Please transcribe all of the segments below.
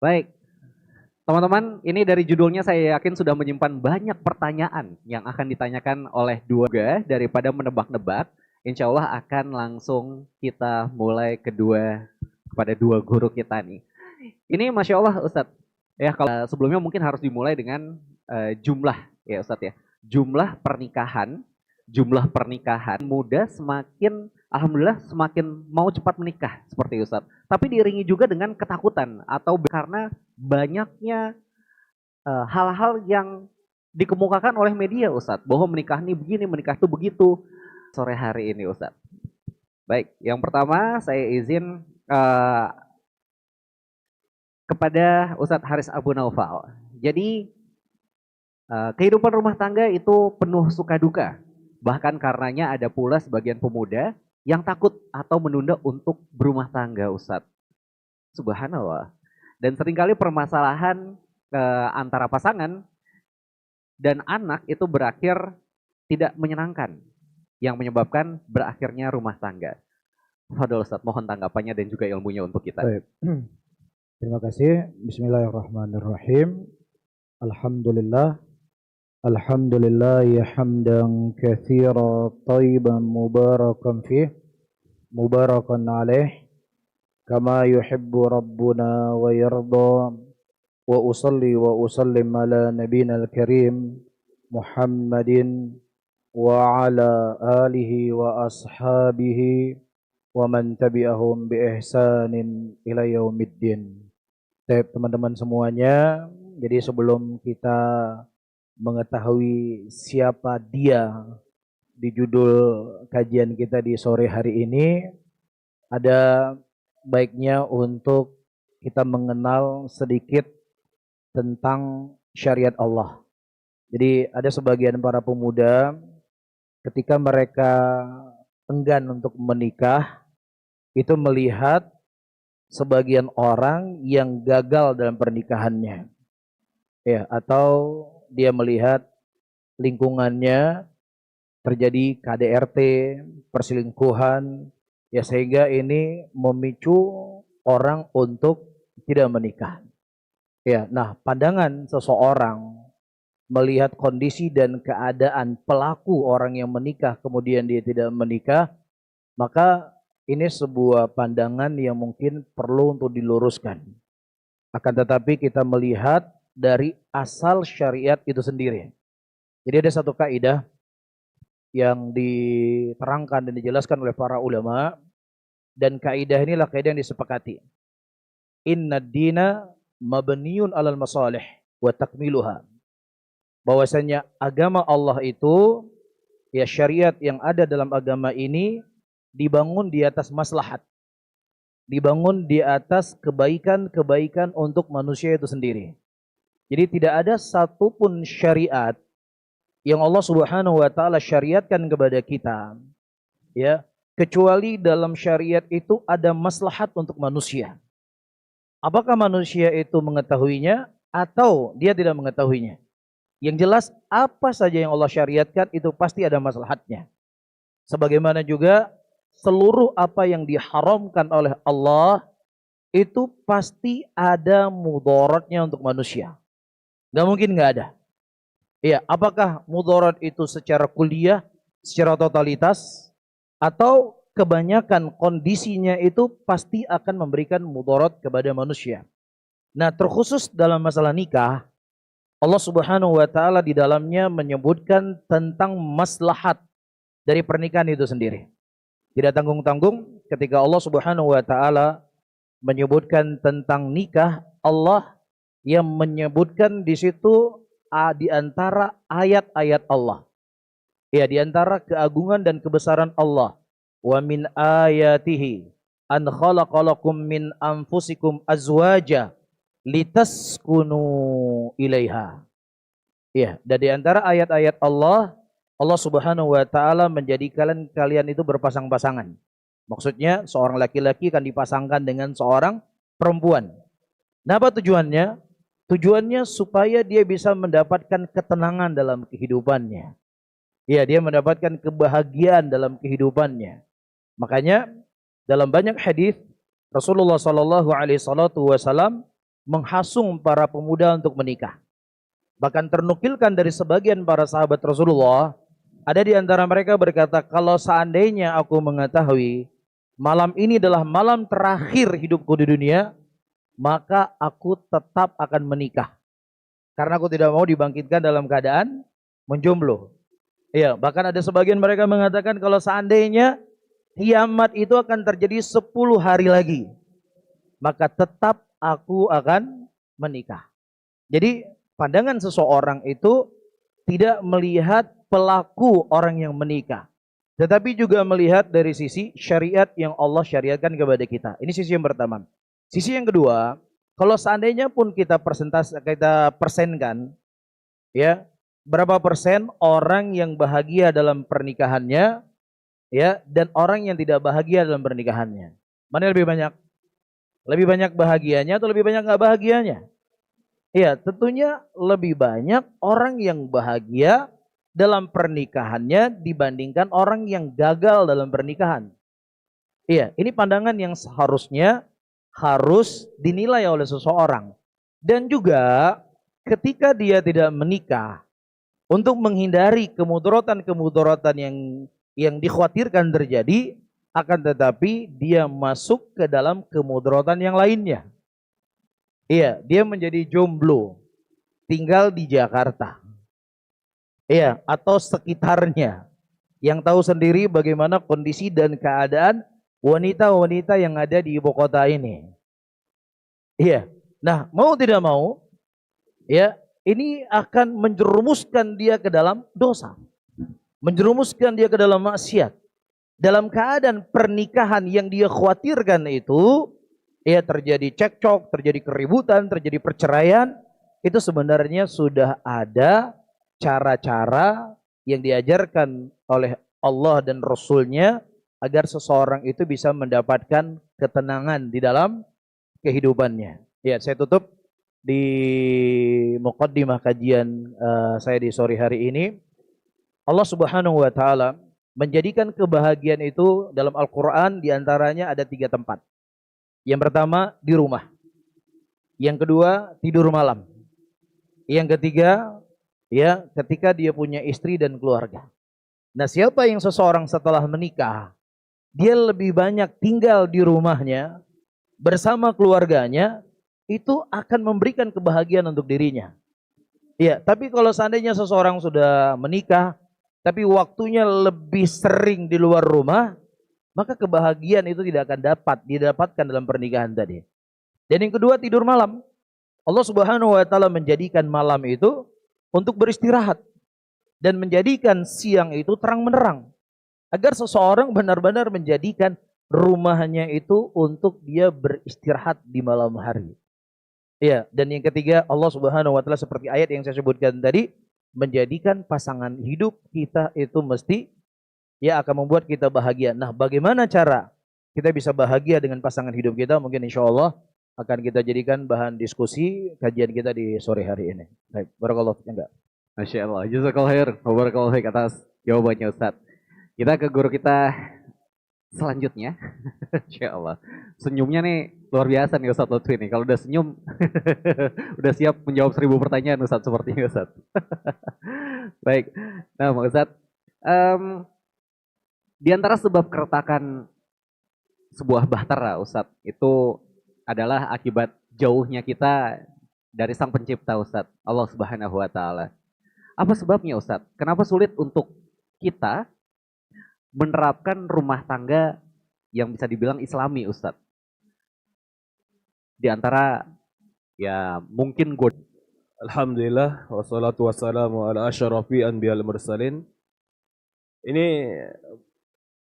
Baik, teman-teman, ini dari judulnya saya yakin sudah menyimpan banyak pertanyaan yang akan ditanyakan oleh dua daripada menebak-nebak. Insya Allah akan langsung kita mulai kepada dua guru kita nih. Ini Masya Allah Ustadz, ya kalau sebelumnya mungkin harus dimulai dengan jumlah ya Ustadz ya. Jumlah pernikahan muda semakin alhamdulillah semakin mau cepat menikah seperti Ustadz. Tapi diiringi juga dengan ketakutan atau karena banyaknya hal-hal yang dikemukakan oleh media Ustadz bahwa menikah ini begini, menikah itu begitu sore hari ini Ustadz. Baik, yang pertama saya izin kepada Ustadz Haris Abu Naufal. Jadi kehidupan rumah tangga itu penuh suka duka. Bahkan karenanya ada pula sebagian pemuda yang takut atau menunda untuk berumah tangga Ustadz. Subhanallah. Dan seringkali permasalahan antara pasangan dan anak itu berakhir tidak menyenangkan. Yang menyebabkan berakhirnya rumah tangga. Fadol Ustadz, mohon tanggapannya dan juga ilmunya untuk kita. Baik. Terima kasih. Bismillahirrahmanirrahim. Alhamdulillah. Alhamdulillah ya hamdan katsira thayyiban mubarakan fih mubarakan alaih kama yuhibbu rabbuna wa yarda wa usalli wa usallim ala nabiyina al-karim Muhammadin wa ala alihi wa ashabihi wa man tabi'ahum bi ihsanin ila yaumiddin. Teman-teman semuanya, jadi sebelum kita mengetahui siapa dia di judul kajian kita di sore hari ini, ada baiknya untuk kita mengenal sedikit tentang syariat Allah. Jadi ada sebagian para pemuda ketika mereka enggan untuk menikah, itu melihat sebagian orang yang gagal dalam pernikahannya, ya, atau dia melihat lingkungannya terjadi KDRT, perselingkuhan, ya, sehingga ini memicu orang untuk tidak menikah. Ya, nah, pandangan seseorang melihat kondisi dan keadaan pelaku orang yang menikah kemudian dia tidak menikah, maka ini sebuah pandangan yang mungkin perlu untuk diluruskan. Akan tetapi kita melihat dari asal syariat itu sendiri. Jadi ada satu kaidah yang diterangkan dan dijelaskan oleh para ulama, dan kaidah inilah kaidah yang disepakati. Inna dina mabniun alal masalih wa takmiluha. Bahwasanya agama Allah itu, ya, syariat yang ada dalam agama ini dibangun di atas maslahat, dibangun di atas kebaikan-kebaikan untuk manusia itu sendiri. Jadi tidak ada satupun syariat yang Allah Subhanahu wa taala syariatkan kepada kita, ya, kecuali dalam syariat itu ada maslahat untuk manusia. Apakah manusia itu mengetahuinya atau dia tidak mengetahuinya? Yang jelas apa saja yang Allah syariatkan itu pasti ada maslahatnya. Sebagaimana juga seluruh apa yang diharamkan oleh Allah itu pasti ada mudaratnya untuk manusia. Gak mungkin gak ada. Ya, apakah mudarat itu secara kuliah, secara totalitas, atau kebanyakan kondisinya itu pasti akan memberikan mudarat kepada manusia. Nah, terkhusus dalam masalah nikah, Allah Subhanahu wa taala di dalamnya menyebutkan tentang maslahat dari pernikahan itu sendiri. Tidak tanggung-tanggung ketika Allah Subhanahu wa taala menyebutkan tentang nikah, Allah yang menyebutkan di situ di antara ayat-ayat Allah. Ya, di antara keagungan dan kebesaran Allah. Wa min ayatihi an khalaqalakum min anfusikum azwaja litaskunu ilaiha. Ya, dan di antara ayat-ayat Allah, Allah Subhanahu wa taala menjadikan kalian itu berpasang-pasangan. Maksudnya seorang laki-laki akan dipasangkan dengan seorang perempuan. Nah, apa tujuannya? Tujuannya supaya dia bisa mendapatkan ketenangan dalam kehidupannya. Ya, dia mendapatkan kebahagiaan dalam kehidupannya. Makanya dalam banyak hadis Rasulullah sallallahu alaihi wasallam menghasung para pemuda untuk menikah. Bahkan ternukilkan dari sebagian para sahabat Rasulullah, ada di antara mereka berkata, kalau seandainya aku mengetahui malam ini adalah malam terakhir hidupku di dunia, maka aku tetap akan menikah. Karena aku tidak mau dibangkitkan dalam keadaan menjomblo. Iya, bahkan ada sebagian mereka mengatakan kalau seandainya kiamat itu akan terjadi 10 hari lagi, maka tetap aku akan menikah. Jadi pandangan seseorang itu tidak melihat pelaku orang yang menikah, tetapi juga melihat dari sisi syariat yang Allah syariatkan kepada kita. Ini sisi yang pertama. Sisi yang kedua, kalau seandainya pun kita persenkan, ya, berapa persen orang yang bahagia dalam pernikahannya, ya, dan orang yang tidak bahagia dalam pernikahannya? Mana yang lebih banyak? Lebih banyak bahagianya atau lebih banyak nggak bahagianya? Ya, tentunya lebih banyak orang yang bahagia dalam pernikahannya dibandingkan orang yang gagal dalam pernikahan. Iya, ini pandangan yang seharusnya harus dinilai oleh seseorang. Dan juga ketika dia tidak menikah, untuk menghindari kemudaratan-kemudaratan yang dikhawatirkan terjadi, akan tetapi dia masuk ke dalam kemudaratan yang lainnya. Iya, dia menjadi jomblo, tinggal di Jakarta. Iya, atau sekitarnya. Yang tahu sendiri bagaimana kondisi dan keadaan wanita-wanita yang ada di ibu kota ini. Iya. Nah, mau tidak mau, ya, ini akan menjerumuskan dia ke dalam dosa. Menjerumuskan dia ke dalam maksiat. Dalam keadaan pernikahan yang dia khawatirkan itu, ya, terjadi cekcok, terjadi keributan, terjadi perceraian, itu sebenarnya sudah ada cara-cara yang diajarkan oleh Allah dan Rasul-Nya agar seseorang itu bisa mendapatkan ketenangan di dalam kehidupannya. Ya, saya tutup di muqaddimah kajian saya di sore hari ini. Allah Subhanahu wa taala menjadikan kebahagiaan itu dalam Al-Qur'an diantaranya ada 3 tempat. Yang pertama di rumah. Yang kedua tidur malam. Yang ketiga, ya, ketika dia punya istri dan keluarga. Nah, siapa yang seseorang setelah menikah, dia lebih banyak tinggal di rumahnya bersama keluarganya, itu akan memberikan kebahagiaan untuk dirinya. Ya, tapi kalau seandainya seseorang sudah menikah, tapi waktunya lebih sering di luar rumah, maka kebahagiaan itu tidak akan didapatkan dalam pernikahan tadi. Dan yang kedua tidur malam. Allah Subhanahu wa taala menjadikan malam itu untuk beristirahat dan menjadikan siang itu terang menerang agar seseorang benar-benar menjadikan rumahnya itu untuk dia beristirahat di malam hari. Ya, dan yang ketiga Allah Subhanahu wa taala seperti ayat yang saya sebutkan tadi, menjadikan pasangan hidup kita itu mesti ya akan membuat kita bahagia. Nah, bagaimana cara kita bisa bahagia dengan pasangan hidup kita? Mungkin insya Allah akan kita jadikan bahan diskusi kajian kita di sore hari ini. Baik, barakallahu fiik. Enggak. Masya Allah, jazakallahu khair, wabarakallahu fiik atas jawabannya Ustaz. Kita ke guru kita selanjutnya. Insya Allah. Senyumnya nih luar biasa nih Ustaz Lutfi nih. Kalau udah senyum, udah siap menjawab 1000 pertanyaan Ustaz sepertinya Ustaz. Baik, nah Ustaz, di antara sebab keretakan sebuah bahtera Ustaz, itu adalah akibat jauhnya kita dari Sang Pencipta Ustaz, Allah Subhanahu wa taala. Apa sebabnya Ustaz? Kenapa sulit untuk kita menerapkan rumah tangga yang bisa dibilang Islami Ustaz? Di antara ya mungkin Alhamdulillah wassalatu wassalamu ala asyrafi anbiyal mursalin. Ini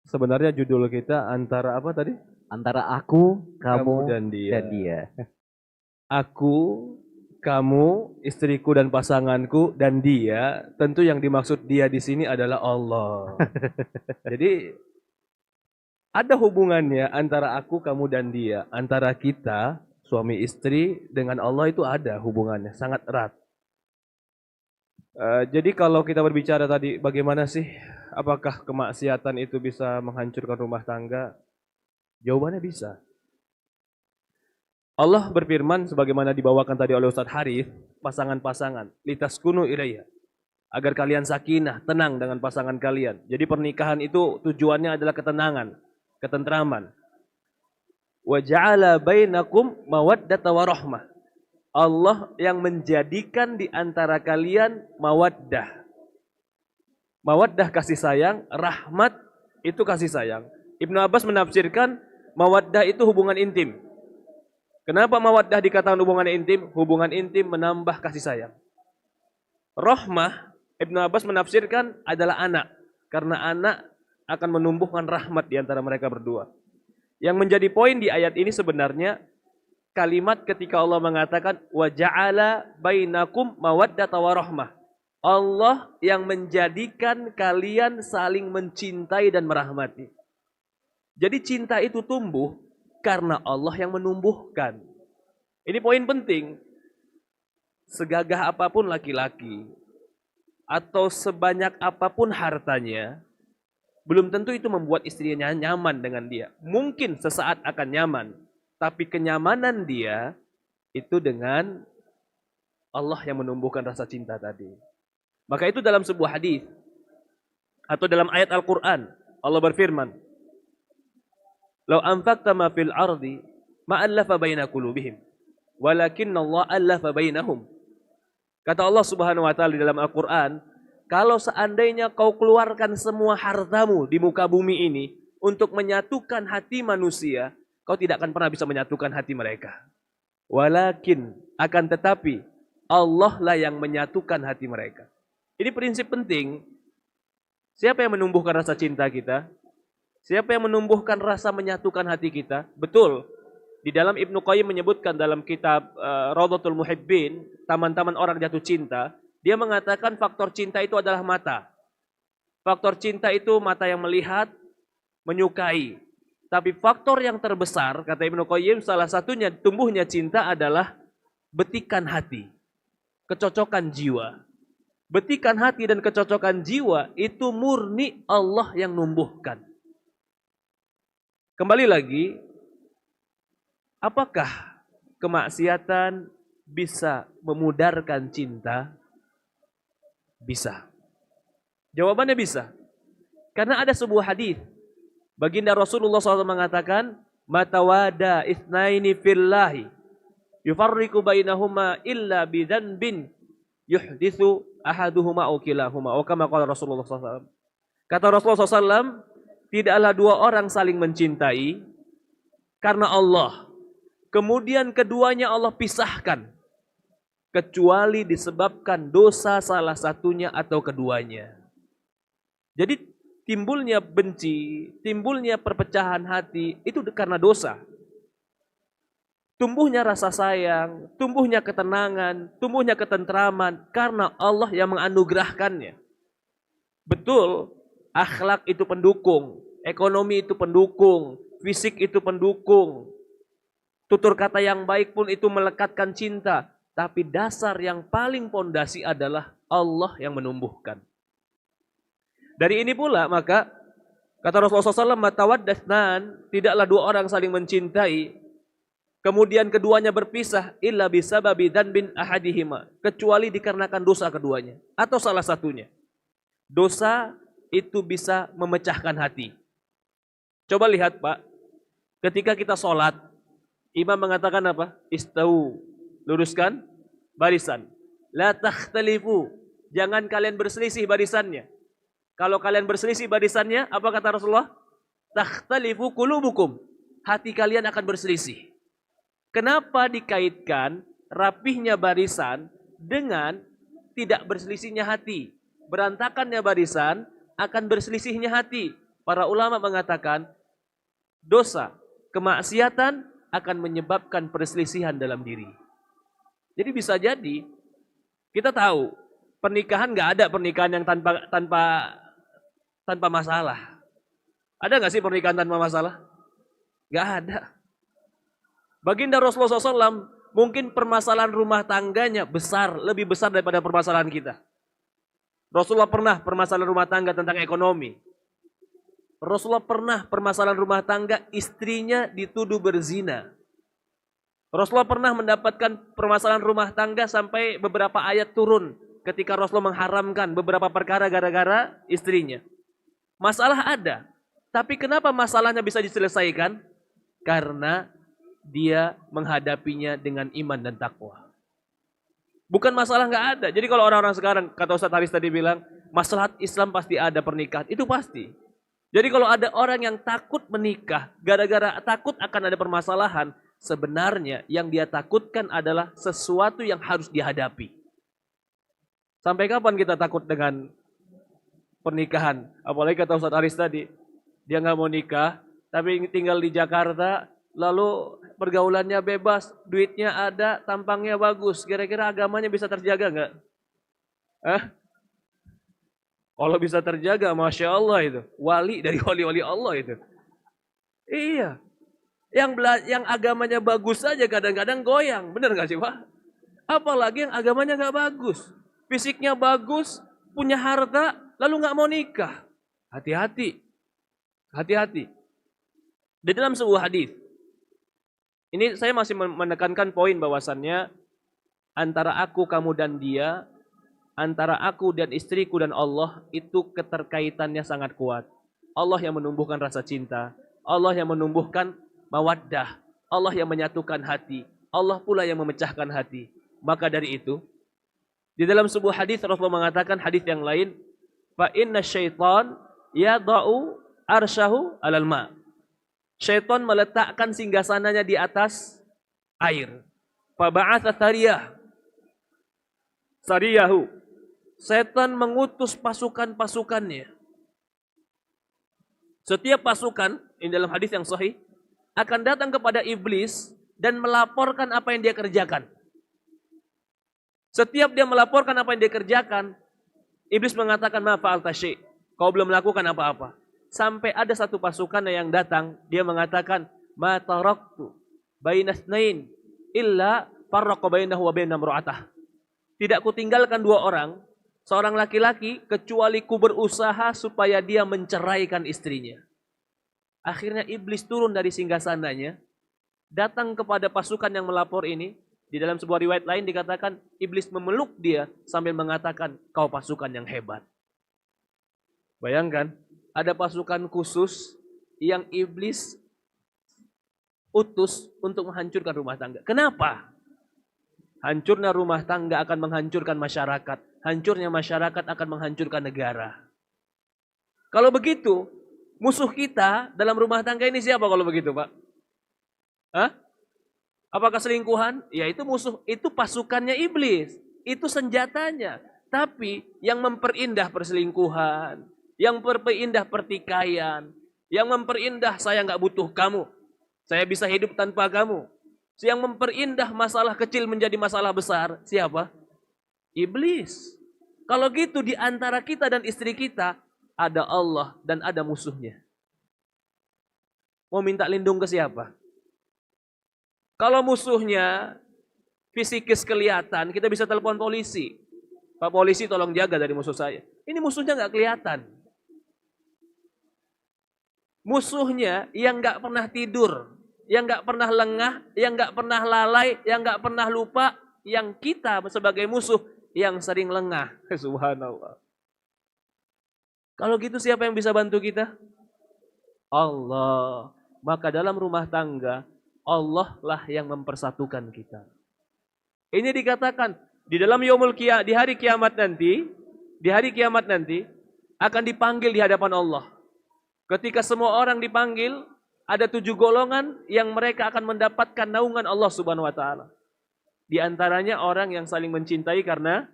sebenarnya judul kita antara apa tadi? Antara aku, kamu dan dia. Aku, kamu, istriku dan pasanganku dan dia. Tentu yang dimaksud dia di sini adalah Allah. Jadi ada hubungannya antara aku, kamu dan dia, antara kita suami istri dengan Allah itu ada hubungannya sangat erat. Jadi kalau kita berbicara tadi bagaimana sih apakah kemaksiatan itu bisa menghancurkan rumah tangga? Jawabannya bisa. Allah berfirman sebagaimana dibawakan tadi oleh Ustadz Harith, pasangan-pasangan, litaskunu ilaiha, agar kalian sakinah, tenang dengan pasangan kalian. Jadi pernikahan itu tujuannya adalah ketenangan, ketentraman. Wa ja'ala bainakum mawaddata wa rahmah. Allah yang menjadikan di antara kalian mawaddah. Mawaddah kasih sayang, rahmat itu kasih sayang. Ibnu Abbas menafsirkan mawaddah itu hubungan intim. Kenapa mawaddah dikatakan hubungan intim? Hubungan intim menambah kasih sayang. Rahmah, Ibnu Abbas menafsirkan adalah anak. Karena anak akan menumbuhkan rahmat di antara mereka berdua. Yang menjadi poin di ayat ini sebenarnya kalimat ketika Allah mengatakan wa ja'ala bainakum mawaddata wa rahmah. Allah yang menjadikan kalian saling mencintai dan merahmati. Jadi cinta itu tumbuh karena Allah yang menumbuhkan. Ini poin penting. Segagah apapun laki-laki atau sebanyak apapun hartanya, belum tentu itu membuat istrinya nyaman dengan dia. Mungkin sesaat akan nyaman, tapi kenyamanan dia itu dengan Allah yang menumbuhkan rasa cinta tadi. Maka itu dalam sebuah hadis atau dalam ayat Al-Quran, Allah berfirman, "Lau anfaqta ma fil ardi ma allafa baina qulubihim, walakinna Allah allafa bainahum." Kata Allah Subhanahu wa taala di dalam Al-Qur'an, kalau seandainya kau keluarkan semua hartamu di muka bumi ini untuk menyatukan hati manusia, kau tidak akan pernah bisa menyatukan hati mereka. Walakin, akan tetapi, Allah lah yang menyatukan hati mereka. Ini prinsip penting. Siapa yang menumbuhkan rasa cinta kita? Siapa yang menumbuhkan rasa menyatukan hati kita? Betul. Di dalam Ibnu Qayyim menyebutkan dalam kitab Rawdatul Muhibbin, taman-taman orang jatuh cinta, dia mengatakan faktor cinta itu adalah mata. Faktor cinta itu mata yang melihat, menyukai. Tapi faktor yang terbesar, kata Ibnu Qayyim, salah satunya tumbuhnya cinta adalah betikan hati, kecocokan jiwa. Betikan hati dan kecocokan jiwa itu murni Allah yang numbuhkan. Kembali lagi, apakah kemaksiatan bisa memudarkan cinta? Bisa. Jawabannya bisa. Karena ada sebuah hadis. Baginda Rasulullah SAW mengatakan, "Matawada itsnaini fillahi yufarriqu bainahuma illa bidzanbin yuhditsu ahaduhuma aw kilahuma." Atau kama qala Rasulullah SAW. Kata Rasulullah SAW, tidaklah dua orang saling mencintai karena Allah. Kemudian keduanya Allah pisahkan. Kecuali disebabkan dosa salah satunya atau keduanya. Jadi timbulnya benci, timbulnya perpecahan hati, itu karena dosa. Tumbuhnya rasa sayang, tumbuhnya ketenangan, tumbuhnya ketentraman, karena Allah yang menganugerahkannya. Betul, akhlak itu pendukung, ekonomi itu pendukung, fisik itu pendukung. Tutur kata yang baik pun itu melekatkan cinta. Tapi dasar yang paling pondasi adalah Allah yang menumbuhkan. Dari ini pula maka kata Rasulullah SAW, "Matawaddasnan," tidaklah dua orang saling mencintai, kemudian keduanya berpisah, illa bisababi dzanbin ahadihima, kecuali dikarenakan dosa keduanya atau salah satunya. Dosa itu bisa memecahkan hati. Coba lihat Pak, ketika kita sholat, imam mengatakan apa? Istau, luruskan barisan. La takhtalifu, jangan kalian berselisih barisannya. Kalau kalian berselisih barisannya, apa kata Rasulullah? Takhtalifu qulubukum, hati kalian akan berselisih. Kenapa dikaitkan rapihnya barisan dengan tidak berselisihnya hati? Berantakannya barisan akan berselisihnya hati. Para ulama mengatakan dosa, kemaksiatan akan menyebabkan perselisihan dalam diri. Jadi bisa jadi kita tahu pernikahan nggak ada pernikahan yang tanpa masalah. Ada nggak sih pernikahan tanpa masalah? Nggak ada. Baginda Rasulullah SAW mungkin permasalahan rumah tangganya besar, lebih besar daripada permasalahan kita. Rasulullah pernah permasalahan rumah tangga tentang ekonomi. Rasulullah pernah permasalahan rumah tangga istrinya dituduh berzina. Rasulullah pernah mendapatkan permasalahan rumah tangga sampai beberapa ayat turun ketika Rasulullah mengharamkan beberapa perkara gara-gara istrinya. Masalah ada, tapi kenapa masalahnya bisa diselesaikan? Karena dia menghadapinya dengan iman dan takwa. Bukan masalah nggak ada. Jadi kalau orang-orang sekarang, kata Ustaz Haris tadi bilang, masalah Islam pasti ada pernikahan, itu pasti. Jadi kalau ada orang yang takut menikah, gara-gara takut akan ada permasalahan, sebenarnya yang dia takutkan adalah sesuatu yang harus dihadapi. Sampai kapan kita takut dengan pernikahan? Apalagi kata Ustaz Aris tadi, dia nggak mau nikah, tapi tinggal di Jakarta, lalu pergaulannya bebas, duitnya ada, tampangnya bagus. Kira-kira agamanya bisa terjaga nggak? Kalau bisa terjaga, Masya Allah itu. Wali dari wali-wali Allah itu. Iya. Yang agamanya bagus saja kadang-kadang goyang. Bener gak sih Pak? Apalagi yang agamanya gak bagus. Fisiknya bagus, punya harta, lalu gak mau nikah. Hati-hati. Hati-hati. Di dalam sebuah hadis, ini saya masih menekankan poin bahwasannya antara aku, kamu, dan dia, antara aku dan istriku dan Allah, itu keterkaitannya sangat kuat. Allah yang menumbuhkan rasa cinta. Allah yang menumbuhkan mawaddah. Allah yang menyatukan hati. Allah pula yang memecahkan hati. Maka dari itu, di dalam sebuah hadis Rasulullah mengatakan, hadis yang lain, fa inna syaitan yada'u arsyahu alal ma. Syaitan meletakkan singgasananya di atas air. Fa ba'atha sariyahu. Setan mengutus pasukan-pasukannya. Setiap pasukan, ini dalam hadis yang sahih, akan datang kepada iblis dan melaporkan apa yang dia kerjakan. Setiap dia melaporkan apa yang dia kerjakan, iblis mengatakan, ma fa'alta syai', kau belum melakukan apa-apa. Sampai ada satu pasukan yang datang, dia mengatakan, ma taraktu baina itsnain illa farraqa bainahu wa baina imra'atah. Tidak kutinggalkan dua orang, seorang laki-laki, kecuali ku berusaha supaya dia menceraikan istrinya. Akhirnya iblis turun dari singgasananya, datang kepada pasukan yang melapor ini. Di dalam sebuah riwayat lain dikatakan, iblis memeluk dia sambil mengatakan, kau pasukan yang hebat. Bayangkan, ada pasukan khusus yang iblis utus untuk menghancurkan rumah tangga. Kenapa? Hancurnya rumah tangga akan menghancurkan masyarakat. Hancurnya masyarakat akan menghancurkan negara. Kalau begitu, musuh kita dalam rumah tangga ini siapa kalau begitu, Pak? Hah? Apakah selingkuhan? Ya itu musuh, itu pasukannya iblis. Itu senjatanya. Tapi yang memperindah perselingkuhan, yang memperindah pertikaian, yang memperindah saya nggak butuh kamu, saya bisa hidup tanpa kamu. Yang memperindah masalah kecil menjadi masalah besar, siapa? Iblis. Kalau gitu di antara kita dan istri kita, ada Allah dan ada musuhnya. Mau minta lindung ke siapa? Kalau musuhnya fisikis kelihatan, kita bisa telepon polisi. Pak polisi tolong jaga dari musuh saya. Ini musuhnya nggak kelihatan. Musuhnya yang nggak pernah tidur, yang nggak pernah lengah, yang nggak pernah lalai, yang nggak pernah lupa, yang kita sebagai musuh yang sering lengah. Subhanallah. Kalau gitu siapa yang bisa bantu kita? Allah. Maka dalam rumah tangga, Allah lah yang mempersatukan kita. Ini dikatakan di dalam di hari kiamat nanti akan dipanggil di hadapan Allah. Ketika semua orang dipanggil, ada 7 golongan yang mereka akan mendapatkan naungan Allah Subhanahu wa taala. Di antaranya orang yang saling mencintai karena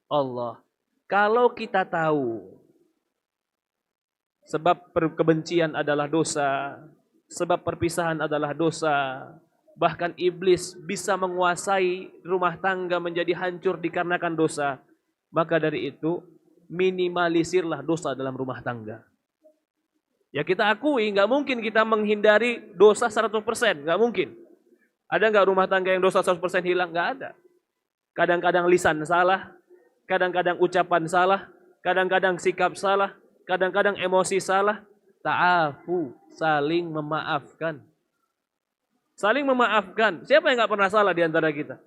Allah. Kalau kita tahu sebab kebencian adalah dosa, sebab perpisahan adalah dosa, bahkan iblis bisa menguasai rumah tangga menjadi hancur dikarenakan dosa, maka dari itu minimalisirlah dosa dalam rumah tangga. Ya kita akui, nggak mungkin kita menghindari dosa 100%, nggak mungkin. Ada nggak rumah tangga yang dosa 100% hilang? Nggak ada. Kadang-kadang lisan salah, kadang-kadang ucapan salah, kadang-kadang sikap salah, kadang-kadang emosi salah. Ta'afu, saling memaafkan. Saling memaafkan. Siapa yang nggak pernah salah di antara kita?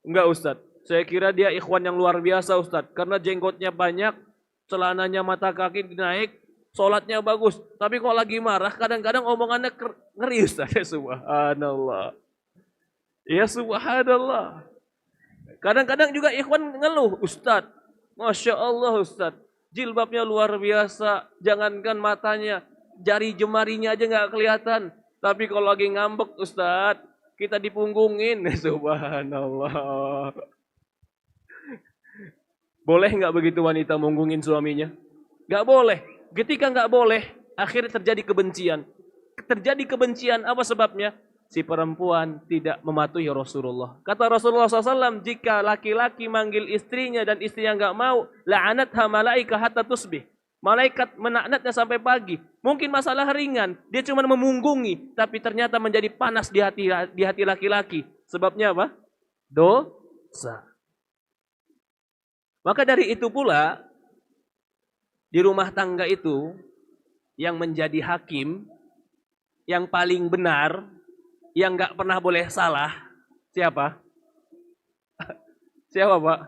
Enggak Ustadz. Saya kira dia ikhwan yang luar biasa Ustadz. Karena jenggotnya banyak, celananya mata kaki naik, sholatnya bagus. Tapi kok lagi marah, kadang-kadang omongannya ngeri Ustadz. Ya subhanallah. Ya subhanallah. Kadang-kadang juga ikhwan ngeluh, Ustadz. Masya Allah Ustadz. Jilbabnya luar biasa. Jangankan matanya, jari jemarinya aja nggak kelihatan. Tapi kalau lagi ngambek Ustadz, kita dipunggungin. Subhanallah. Boleh nggak begitu wanita munggungin suaminya? Nggak boleh. Ketika nggak boleh, akhirnya terjadi kebencian. Terjadi kebencian, apa sebabnya? Si perempuan tidak mematuhi Rasulullah. Kata Rasulullah SAW, jika laki-laki manggil istrinya dan istrinya nggak mau, la'anatha malaika hatta tusbih. Malaikat menaknatnya sampai pagi. Mungkin masalah ringan, dia cuma memunggungi, tapi ternyata menjadi panas di hati laki-laki. Sebabnya apa? Dosa. Maka dari itu pula, di rumah tangga itu, yang menjadi hakim, yang paling benar, yang nggak pernah boleh salah, siapa? Siapa Pak?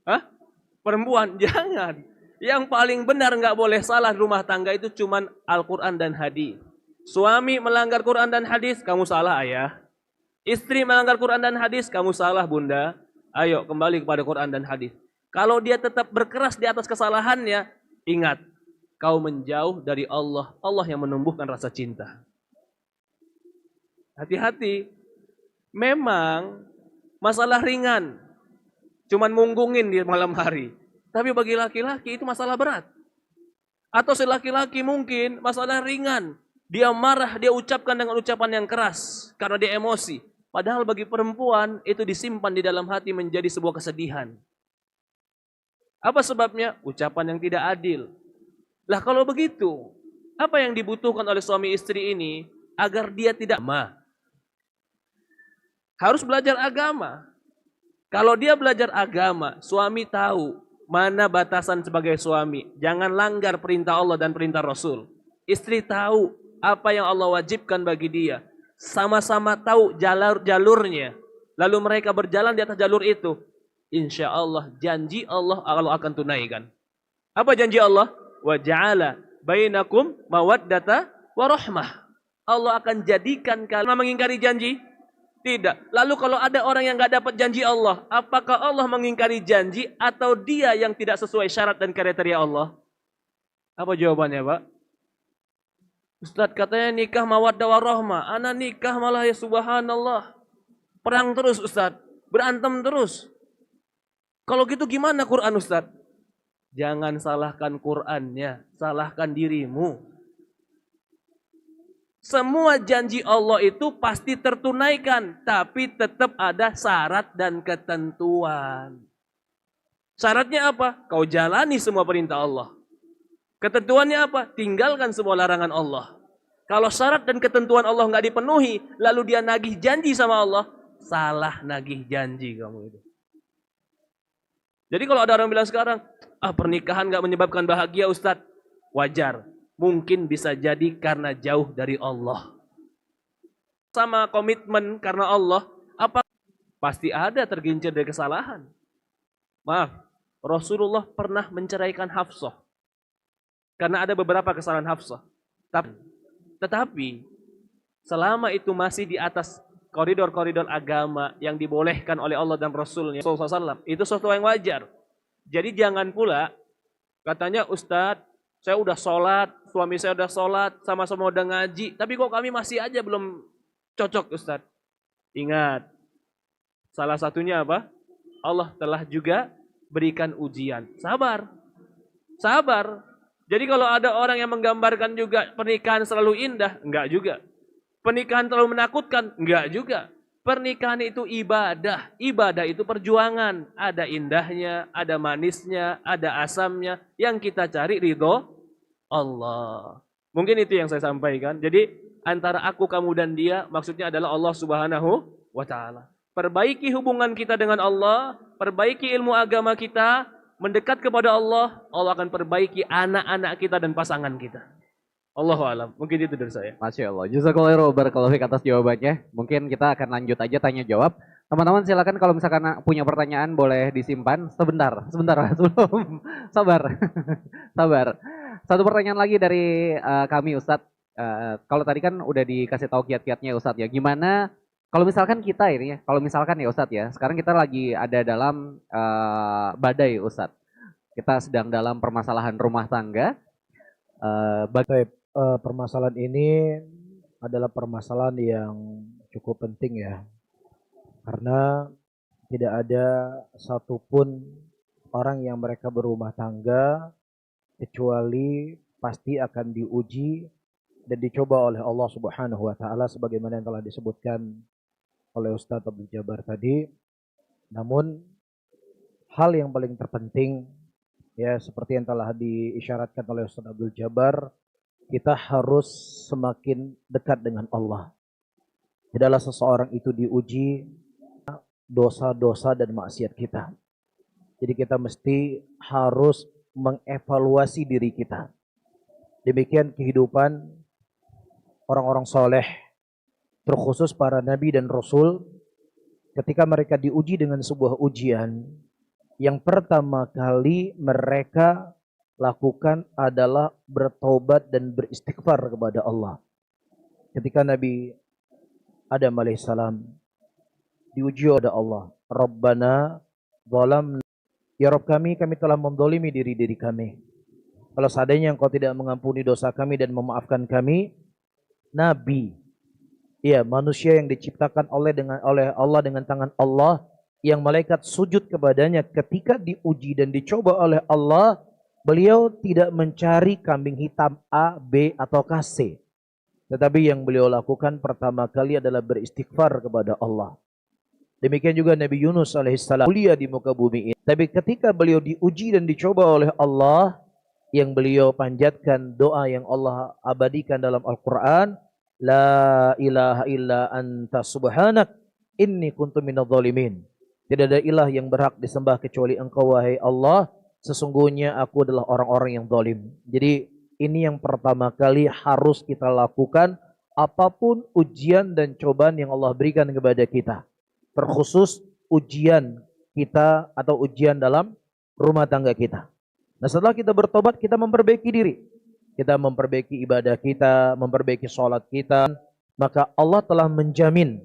Hah? Perempuan, jangan. Yang paling benar nggak boleh salah di rumah tangga itu cuman Al-Quran dan hadis. Suami melanggar Quran dan hadis, kamu salah ayah. Istri melanggar Quran dan hadis, kamu salah bunda. Ayo kembali kepada Quran dan hadis. Kalau dia tetap berkeras di atas kesalahannya, ingat, kau menjauh dari Allah. Allah yang menumbuhkan rasa cinta. Hati-hati. Memang masalah ringan. Cuman munggungin di malam hari. Tapi bagi laki-laki itu masalah berat. Atau si laki-laki mungkin masalah ringan. Dia marah, dia ucapkan dengan ucapan yang keras. Karena dia emosi. Padahal bagi perempuan itu disimpan di dalam hati menjadi sebuah kesedihan. Apa sebabnya? Ucapan yang tidak adil. Lah kalau begitu, apa yang dibutuhkan oleh suami istri ini agar dia tidak harus belajar agama. Kalau dia belajar agama, suami tahu mana batasan sebagai suami. Jangan langgar perintah Allah dan perintah Rasul. Istri tahu apa yang Allah wajibkan bagi dia. Sama-sama tahu jalurnya. Lalu mereka berjalan di atas jalur itu. Insya Allah, janji Allah akan tunaikan. Apa janji Allah? Wa ja'ala bainakum mawaddata wa rahmah. Allah akan jadikan kalian mengingkari janji. Tidak. Lalu kalau ada orang yang nggak dapat janji Allah, apakah Allah mengingkari janji atau dia yang tidak sesuai syarat dan kriteria Allah? Apa jawabannya, Pak? Ustadz katanya nikah mawaddah warahmah. Ana nikah malah ya subhanallah. Perang terus Ustadz. Berantem terus. Kalau gitu gimana Quran Ustadz? Jangan salahkan Qurannya. Salahkan dirimu. Semua janji Allah itu pasti tertunaikan, tapi tetap ada syarat dan ketentuan. Syaratnya apa? Kau jalani semua perintah Allah. Ketentuannya apa? Tinggalkan semua larangan Allah. Kalau syarat dan ketentuan Allah nggak dipenuhi, lalu dia nagih janji sama Allah, salah nagih janji kamu itu. Jadi kalau ada orang bilang sekarang, pernikahan nggak menyebabkan bahagia Ustadz, wajar. Mungkin bisa jadi karena jauh dari Allah. Sama komitmen karena Allah, apa? Pasti ada tergincir dari kesalahan. Maaf, Rasulullah pernah menceraikan Hafsah. Karena ada beberapa kesalahan Hafsah. Tetapi, selama itu masih di atas koridor-koridor agama yang dibolehkan oleh Allah dan Rasulnya SAW, itu sesuatu yang wajar. Jadi jangan pula, katanya Ustadz, saya udah sholat, suami saya udah sholat, sama-sama udah ngaji, tapi kok kami masih aja belum cocok Ustadz. Ingat, salah satunya apa? Allah telah juga berikan ujian. Sabar. Sabar. Jadi kalau ada orang yang menggambarkan juga pernikahan selalu indah, enggak juga. Pernikahan terlalu menakutkan, enggak juga. Pernikahan itu ibadah. Ibadah itu perjuangan. Ada indahnya, ada manisnya, ada asamnya. Yang kita cari ridho Allah. Mungkin itu yang saya sampaikan. Jadi antara aku, kamu dan dia maksudnya adalah Allah Subhanahu wa taala. Perbaiki hubungan kita dengan Allah, perbaiki ilmu agama kita, mendekat kepada Allah, Allah akan perbaiki anak-anak kita dan pasangan kita. Allahu alam. Mungkin itu dari saya. Masya Allah. Jazakallahu barakallahu fiik atas jawabannya. Mungkin kita akan lanjut aja tanya jawab. Teman-teman silakan kalau misalkan punya pertanyaan boleh disimpan sebentar. Sebentar sebelum sabar. Sabar. Satu pertanyaan lagi dari kami Ustadz. Kalau tadi kan udah dikasih tahu kiat-kiatnya Ustadz ya. Gimana kalau misalkan kita ini ya, kalau misalkan ya Ustadz ya, sekarang kita lagi ada dalam badai Ustadz. Kita sedang dalam permasalahan rumah tangga. Baik, permasalahan ini adalah permasalahan yang cukup penting ya. Karena tidak ada satupun orang yang mereka berumah tangga kecuali pasti akan diuji dan dicoba oleh Allah Subhanahu wa taala sebagaimana yang telah disebutkan oleh Ustaz Abdul Jabar tadi. Namun hal yang paling terpenting ya seperti yang telah diisyaratkan oleh Ustaz Abdul Jabar, kita harus semakin dekat dengan Allah. Tidaklah seseorang itu diuji dosa-dosa dan maksiat kita. Jadi kita mesti harus mengevaluasi diri kita. Demikian kehidupan orang-orang soleh, terkhusus para nabi dan rasul, ketika mereka diuji dengan sebuah ujian, yang pertama kali mereka lakukan adalah bertobat dan beristighfar kepada Allah. Ketika Nabi Adam alaihissalam diuji oleh Allah, Rabbana zalamna, ya Rabb kami telah mendolimi diri kami. Kalau seandainya Engkau tidak mengampuni dosa kami dan memaafkan kami, Nabi, ya manusia yang diciptakan oleh Allah dengan tangan Allah, yang malaikat sujud kepadanya ketika diuji dan dicoba oleh Allah, beliau tidak mencari kambing hitam A, B, atau C. Tetapi yang beliau lakukan pertama kali adalah beristighfar kepada Allah. Demikian juga Nabi Yunus alaihissalam mulia di muka bumi ini. Tapi ketika beliau diuji dan dicoba oleh Allah, yang beliau panjatkan doa yang Allah abadikan dalam Al-Quran, La ilaha illa anta subhanak inni kuntu minadh dhalimin. Tidak ada ilah yang berhak disembah kecuali Engkau wahai Allah, sesungguhnya aku adalah orang-orang yang zalim. Jadi ini yang pertama kali harus kita lakukan apapun ujian dan cobaan yang Allah berikan kepada kita. Terkhusus ujian kita atau ujian dalam rumah tangga kita. Nah setelah kita bertobat, kita memperbaiki diri. Kita memperbaiki ibadah kita, memperbaiki sholat kita. Maka Allah telah menjamin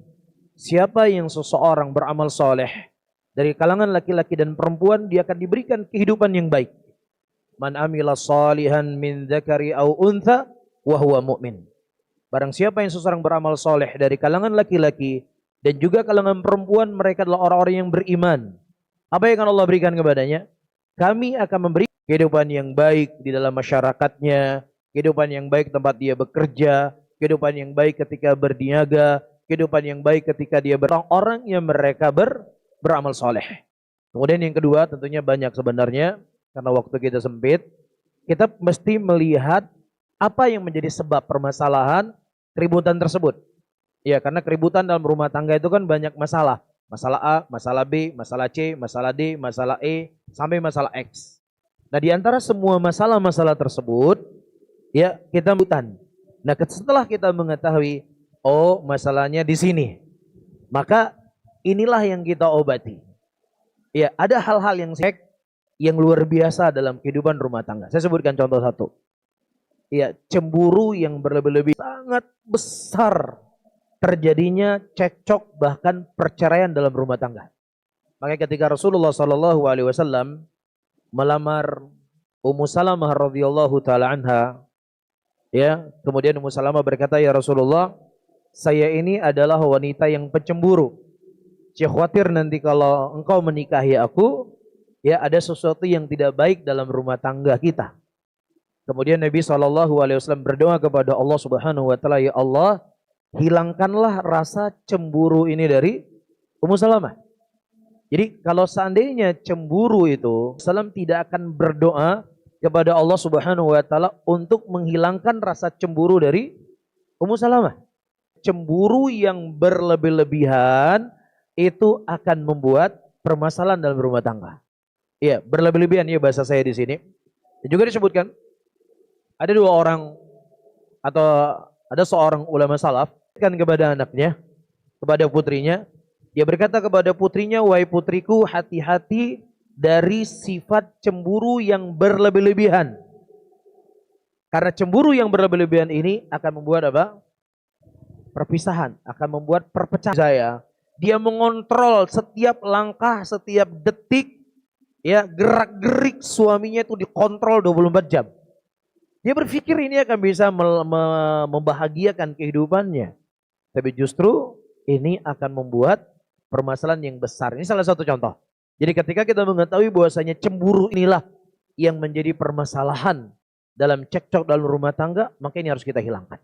siapa yang seseorang beramal soleh dari kalangan laki-laki dan perempuan, dia akan diberikan kehidupan yang baik. Man amila salihan min dzakari aw untha wa huwa mu'min. Barang siapa yang seseorang beramal soleh dari kalangan laki-laki dan juga kalangan perempuan, mereka adalah orang-orang yang beriman. Apa yang akan Allah berikan kepadanya? Kami akan memberi kehidupan yang baik di dalam masyarakatnya, kehidupan yang baik tempat dia bekerja, kehidupan yang baik ketika berniaga, kehidupan yang baik ketika dia orang-orang yang mereka beramal soleh. Kemudian yang kedua tentunya banyak sebenarnya, karena waktu kita sempit, kita mesti melihat apa yang menjadi sebab permasalahan keributan tersebut. Ya, karena keributan dalam rumah tangga itu kan banyak masalah. Masalah A, masalah B, masalah C, masalah D, masalah E, sampai masalah X. Nah, di antara semua masalah-masalah tersebut, ya kita butan. Nah, setelah kita mengetahui, oh masalahnya di sini, maka inilah yang kita obati. Ya, ada hal-hal yang luar biasa dalam kehidupan rumah tangga. Saya sebutkan contoh satu. Ya, cemburu yang berlebih-lebih sangat besar. Terjadinya cekcok bahkan perceraian dalam rumah tangga. Makanya ketika Rasulullah SAW melamar Ummu Salamah radhiyallahu taala anha, ya, kemudian Ummu Salamah berkata, ya Rasulullah, saya ini adalah wanita yang pencemburu. Saya khawatir nanti kalau engkau menikahi aku, ya ada sesuatu yang tidak baik dalam rumah tangga kita. Kemudian Nabi SAW berdoa kepada Allah Subhanahu Wa Taala, ya Allah, hilangkanlah rasa cemburu ini dari Ummu Salamah. Jadi kalau seandainya cemburu itu, Salam tidak akan berdoa kepada Allah Subhanahu Wa Taala untuk menghilangkan rasa cemburu dari Ummu Salamah. Cemburu yang berlebih-lebihan itu akan membuat permasalahan dalam rumah tangga. Iya, berlebih-lebihan ya bahasa saya di sini. Dan juga disebutkan ada dua orang atau ada seorang ulama salaf kan kepada anaknya, kepada putrinya, dia berkata kepada putrinya, "Wahai putriku, hati-hati dari sifat cemburu yang berlebih-lebihan. Karena cemburu yang berlebih-lebihan ini akan membuat apa? Perpisahan, akan membuat perpecahan." Dia mengontrol setiap langkah, setiap detik, ya, gerak-gerik suaminya itu dikontrol 24 jam. Dia berpikir ini akan bisa membahagiakan kehidupannya. Tapi justru ini akan membuat permasalahan yang besar. Ini salah satu contoh. Jadi ketika kita mengetahui bahwasanya cemburu inilah yang menjadi permasalahan dalam cekcok dalam rumah tangga, maka ini harus kita hilangkan.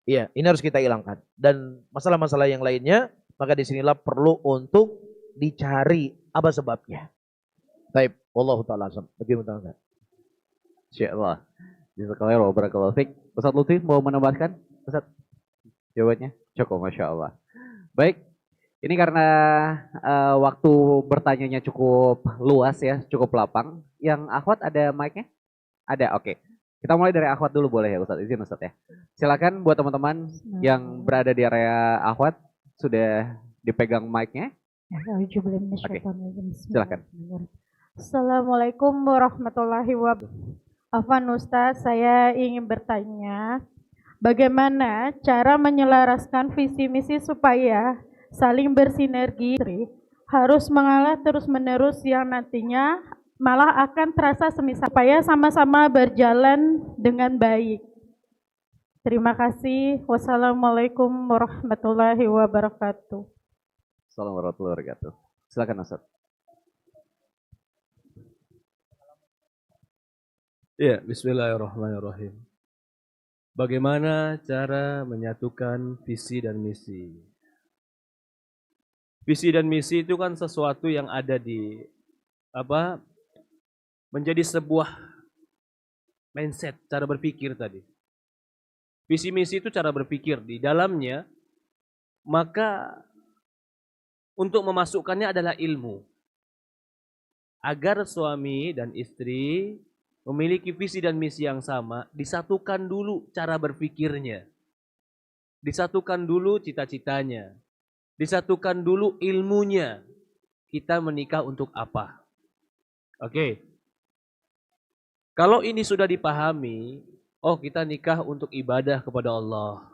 Iya, ini harus kita hilangkan. Dan masalah-masalah yang lainnya, maka disinilah perlu untuk dicari apa sebabnya. Baik, wallahu ta'ala alam. Bagaimana? Insyaallah. Jazakallahu barakallahu fiik. Ustaz Lutfi mau menambahkan? Ustaz, jawabannya cukup, Masya Allah. Baik, ini karena waktu bertanyanya cukup luas ya, cukup lapang. Yang akhwat ada mic-nya? Ada, oke. Kita mulai dari akhwat dulu boleh ya Ustaz? Izin Ustaz ya. Silakan buat teman-teman yang berada di area akhwat, sudah dipegang mic-nya. Oke, silakan. Assalamualaikum warahmatullahi wabarakatuh. Afwan Ustaz, saya ingin bertanya, bagaimana cara menyelaraskan visi misi supaya saling bersinergi, harus mengalah terus-menerus yang nantinya malah akan terasa semisal, supaya sama-sama berjalan dengan baik. Terima kasih. Wassalamualaikum warahmatullahi wabarakatuh. Assalamualaikum warahmatullahi wabarakatuh. Silakan Ustaz. Ya, bismillahirrahmanirrahim. Bagaimana cara menyatukan visi dan misi? Visi dan misi itu kan sesuatu yang ada di menjadi sebuah mindset, cara berpikir tadi. Visi misi itu cara berpikir di dalamnya, maka untuk memasukkannya adalah ilmu. Agar suami dan istri memiliki visi dan misi yang sama, disatukan dulu cara berpikirnya. Disatukan dulu cita-citanya. Disatukan dulu ilmunya. Kita menikah untuk apa? Oke. Kalau ini sudah dipahami, oh kita nikah untuk ibadah kepada Allah.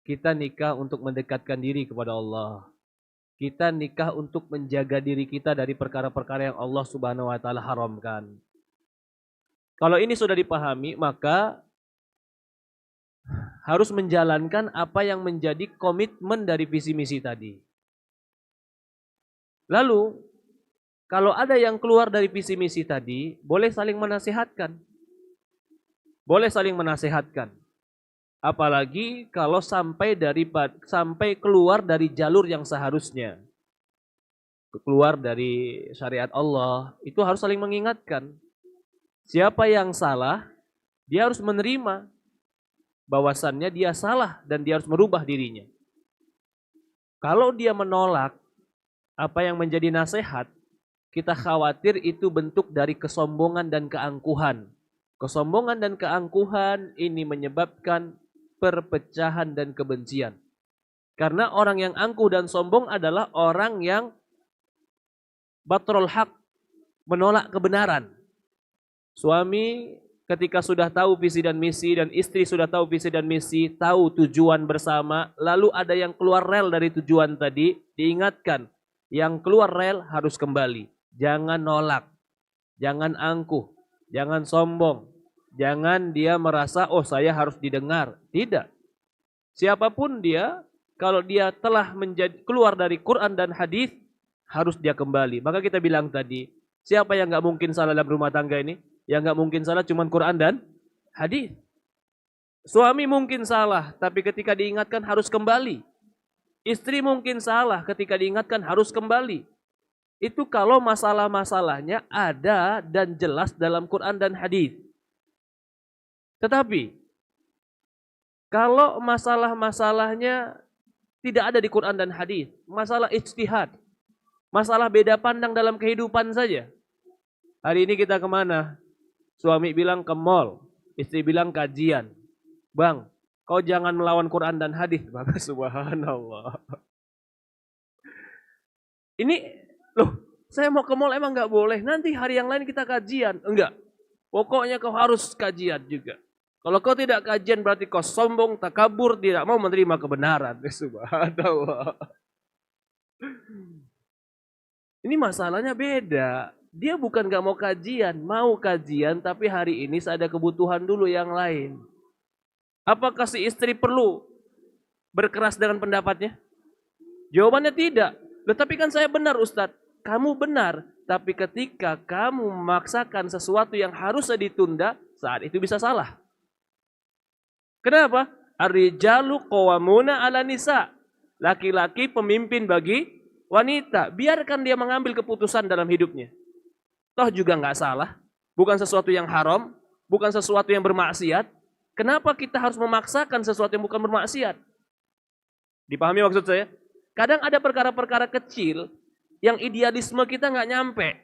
Kita nikah untuk mendekatkan diri kepada Allah. Kita nikah untuk menjaga diri kita dari perkara-perkara yang Allah Subhanahu wa taala haramkan. Kalau ini sudah dipahami, maka harus menjalankan apa yang menjadi komitmen dari visi misi tadi. Lalu, kalau ada yang keluar dari visi misi tadi, boleh saling menasihatkan. Boleh saling menasihatkan. Apalagi kalau sampai keluar dari jalur yang seharusnya. Keluar dari syariat Allah, itu harus saling mengingatkan. Siapa yang salah, dia harus menerima bahwasannya dia salah dan dia harus merubah dirinya. Kalau dia menolak apa yang menjadi nasihat, kita khawatir itu bentuk dari kesombongan dan keangkuhan. Kesombongan dan keangkuhan ini menyebabkan perpecahan dan kebencian. Karena orang yang angkuh dan sombong adalah orang yang batrul haq, menolak kebenaran. Suami ketika sudah tahu visi dan misi dan istri sudah tahu visi dan misi, tahu tujuan bersama, lalu ada yang keluar rel dari tujuan tadi, diingatkan, yang keluar rel harus kembali. Jangan nolak, jangan angkuh, jangan sombong, jangan dia merasa, oh saya harus didengar. Tidak. Siapapun dia, kalau dia telah keluar dari Quran dan hadis, harus dia kembali. Maka kita bilang tadi, siapa yang nggak mungkin salah dalam rumah tangga ini? Yang nggak mungkin salah cuma Quran dan hadis. Suami mungkin salah, tapi ketika diingatkan harus kembali. Istri mungkin salah, ketika diingatkan harus kembali. Itu kalau masalah-masalahnya ada dan jelas dalam Quran dan hadis. Tetapi kalau masalah-masalahnya tidak ada di Quran dan hadis, masalah ijtihad, masalah beda pandang dalam kehidupan saja. Hari ini kita kemana? Suami bilang ke mall, istri bilang kajian. Bang, kau jangan melawan Quran dan hadis. Bang, subhanallah. Ini, loh, saya mau ke mall emang nggak boleh. Nanti hari yang lain kita kajian. Enggak. Pokoknya kau harus kajian juga. Kalau kau tidak kajian berarti kau sombong, takabur, tidak mau menerima kebenaran. Subhanallah. Ini masalahnya beda. Dia bukan gak mau kajian, tapi hari ini ada kebutuhan dulu yang lain. Apakah si istri perlu berkeras dengan pendapatnya? Jawabannya tidak. Tetapi kan saya benar Ustadz. Kamu benar, tapi ketika kamu memaksakan sesuatu yang harusnya ditunda, saat itu bisa salah. Kenapa? Ar-rijalu qawwamuna 'ala nisa. Laki-laki pemimpin bagi wanita. Biarkan dia mengambil keputusan dalam hidupnya. Toh juga nggak salah. Bukan sesuatu yang haram, bukan sesuatu yang bermaksiat. Kenapa kita harus memaksakan sesuatu yang bukan bermaksiat? Dipahami maksud saya? Kadang ada perkara-perkara kecil yang idealisme kita nggak nyampe.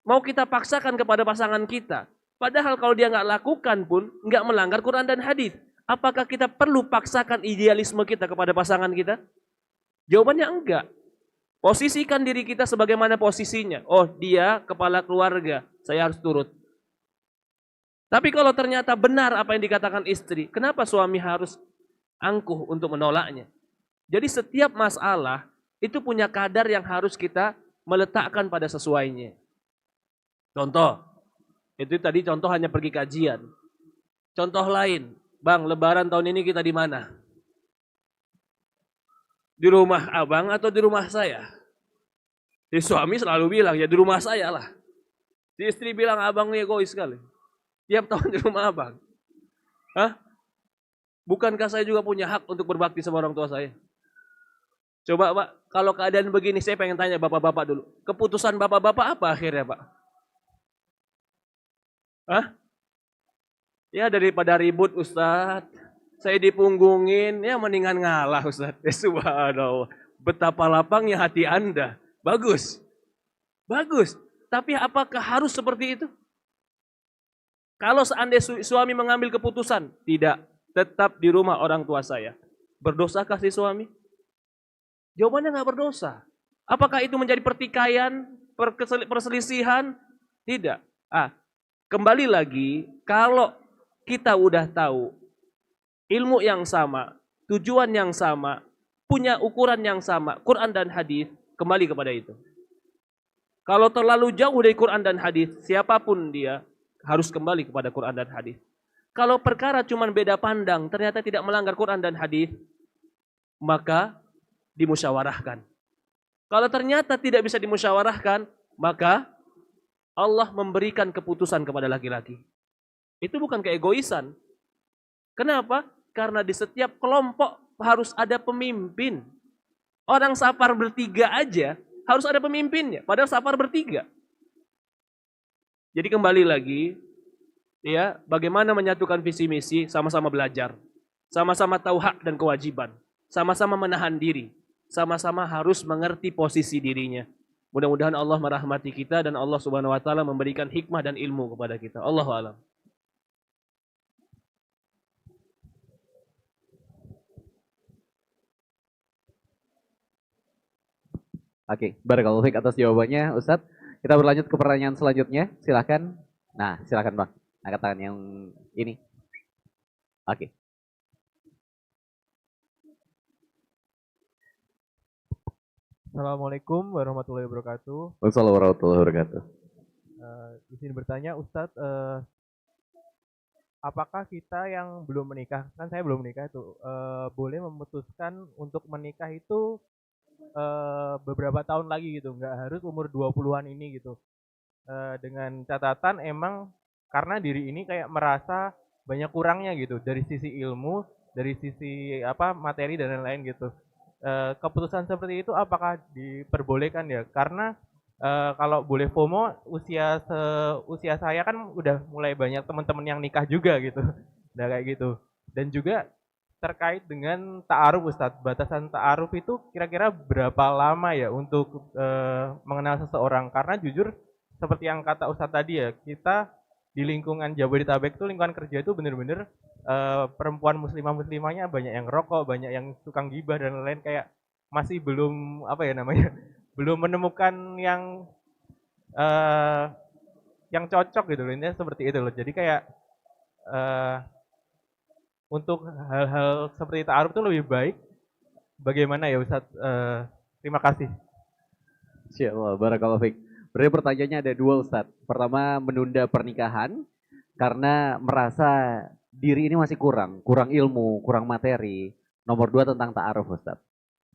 Mau kita paksakan kepada pasangan kita. Padahal kalau dia nggak lakukan pun nggak melanggar Quran dan hadis. Apakah kita perlu paksakan idealisme kita kepada pasangan kita? Jawabannya enggak. Posisikan diri kita sebagaimana posisinya. Oh, dia kepala keluarga, saya harus turut. Tapi kalau ternyata benar apa yang dikatakan istri, kenapa suami harus angkuh untuk menolaknya? Jadi setiap masalah itu punya kadar yang harus kita meletakkan pada sesuainya. Contoh, itu tadi contoh hanya pergi kajian. Contoh lain, Bang, Lebaran tahun ini kita di mana? Di rumah abang atau di rumah saya? Si suami selalu bilang, ya di rumah saya lah. Si istri bilang, abang nih egois sekali. Tiap tahun di rumah abang. Hah? Bukankah saya juga punya hak untuk berbakti sama orang tua saya? Coba Pak, kalau keadaan begini saya pengen tanya bapak-bapak dulu. Keputusan bapak-bapak apa akhirnya Pak? Hah? Ya daripada ribut Ustadz, saya dipunggungin, ya mendingan ngalah Ustadz. Ya subhanallah, betapa lapangnya hati Anda. Bagus, bagus. Tapi apakah harus seperti itu? Kalau seandainya suami mengambil keputusan, tidak, tetap di rumah orang tua saya. Berdosakah si suami? Jawabannya nggak berdosa. Apakah itu menjadi pertikaian, perselisihan? Tidak. Kembali lagi, kalau kita udah tahu ilmu yang sama, tujuan yang sama, punya ukuran yang sama, Quran dan hadis, kembali kepada itu. Kalau terlalu jauh dari Quran dan hadis, siapapun dia harus kembali kepada Quran dan hadis. Kalau perkara cuma beda pandang, ternyata tidak melanggar Quran dan hadis, maka dimusyawarahkan. Kalau ternyata tidak bisa dimusyawarahkan, maka Allah memberikan keputusan kepada laki-laki. Itu bukan keegoisan. Kenapa? Karena di setiap kelompok harus ada pemimpin. Orang safar bertiga aja harus ada pemimpinnya, padahal safar bertiga. Jadi kembali lagi, ya, bagaimana menyatukan visi misi, sama-sama belajar, sama-sama tahu hak dan kewajiban, sama-sama menahan diri, sama-sama harus mengerti posisi dirinya. Mudah-mudahan Allah merahmati kita dan Allah Subhanahu wa taala memberikan hikmah dan ilmu kepada kita. Allahu a'lam. Oke, barakallahu fiik atas jawabannya Ustadz. Kita berlanjut ke pertanyaan selanjutnya. Silakan. Nah, silakan Bang. Angkat tangan yang ini. Oke. Assalamualaikum warahmatullahi wabarakatuh. Wassalamualaikum warahmatullahi wabarakatuh. Di sini bertanya Ustadz, apakah kita yang belum menikah, kan saya belum menikah itu, boleh memutuskan untuk menikah itu beberapa tahun lagi gitu, nggak harus umur 20-an ini gitu. Dengan catatan emang karena diri ini kayak merasa banyak kurangnya gitu dari sisi ilmu, dari sisi materi dan lain-lain gitu. Keputusan seperti itu apakah diperbolehkan ya? Karena kalau boleh FOMO, usia saya kan udah mulai banyak teman-teman yang nikah juga gitu. Nah kayak gitu. Dan juga terkait dengan ta'aruf Ustadz, batasan ta'aruf itu kira-kira berapa lama ya untuk mengenal seseorang? Karena jujur seperti yang kata Ustadz tadi ya, kita di lingkungan Jabodetabek tuh lingkungan kerja itu bener-bener perempuan muslimah-muslimahnya banyak yang rokok, banyak yang tukang gibah dan lain-lain, kayak masih belum apa ya namanya, belum menemukan eh, yang cocok gitu loh, intinya seperti itu loh. Jadi kayak eh, untuk hal-hal seperti ta'aruf itu lebih baik bagaimana ya Ustadz? Terima kasih. Insyaallah, barakallahu fiik. Berarti pertanyaannya ada dua Ustadz. Pertama, menunda pernikahan karena merasa diri ini masih kurang ilmu, kurang materi. Nomor dua tentang ta'aruf Ustadz.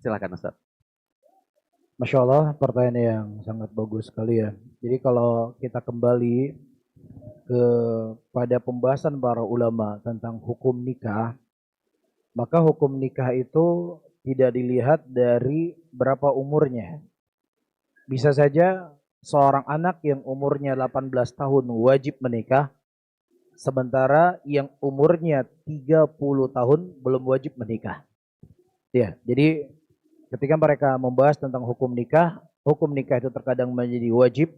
Silakan Ustadz. Masya Allah, pertanyaan yang sangat bagus sekali ya. Jadi kalau kita kembali kepada pembahasan para ulama tentang hukum nikah, maka hukum nikah itu tidak dilihat dari berapa umurnya. Bisa saja seorang anak yang umurnya 18 tahun wajib menikah, sementara yang umurnya 30 tahun belum wajib menikah. Ya, jadi ketika mereka membahas tentang hukum nikah itu terkadang menjadi wajib,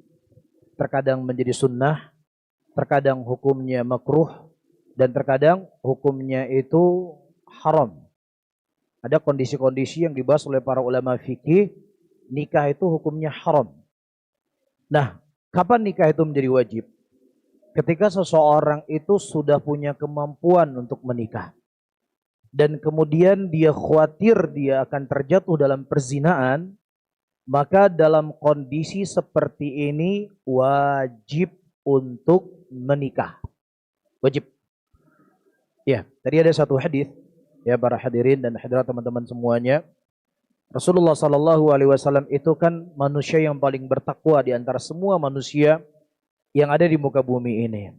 terkadang menjadi sunnah, terkadang hukumnya makruh, dan terkadang hukumnya itu haram. Ada kondisi-kondisi yang dibahas oleh para ulama fikih, nikah itu hukumnya haram. Nah, kapan nikah itu menjadi wajib? Ketika seseorang itu sudah punya kemampuan untuk menikah, dan kemudian dia khawatir dia akan terjatuh dalam perzinaan, maka dalam kondisi seperti ini wajib untuk menikah. Wajib. Ya, tadi ada satu hadis ya para hadirin dan hadirat teman-teman semuanya. Rasulullah Sallallahu Alaihi Wasallam itu kan manusia yang paling bertakwa di antara semua manusia yang ada di muka bumi ini.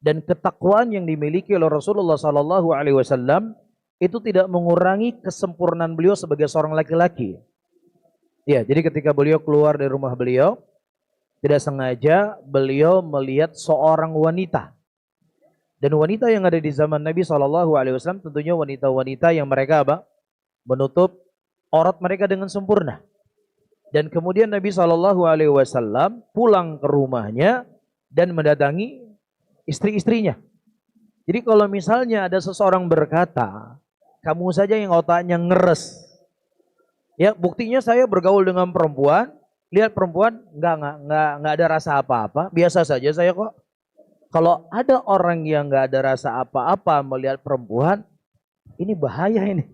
Dan ketakwaan yang dimiliki oleh Rasulullah Sallallahu Alaihi Wasallam itu tidak mengurangi kesempurnaan beliau sebagai seorang laki-laki. Ya, jadi ketika beliau keluar dari rumah beliau, tidak sengaja beliau melihat seorang wanita. Dan wanita yang ada di zaman Nabi Sallallahu Alaihi Wasallam tentunya wanita-wanita yang mereka apa? Menutup aurat mereka dengan sempurna. Dan kemudian Nabi Sallallahu Alaihi Wasallam pulang ke rumahnya dan mendatangi istri-istrinya. Jadi kalau misalnya ada seseorang berkata, kamu saja yang otaknya ngeres. Ya, buktinya saya bergaul dengan perempuan, lihat perempuan nggak ada rasa apa-apa, biasa saja saya kok. Kalau ada orang yang nggak ada rasa apa-apa melihat perempuan, ini bahaya ini.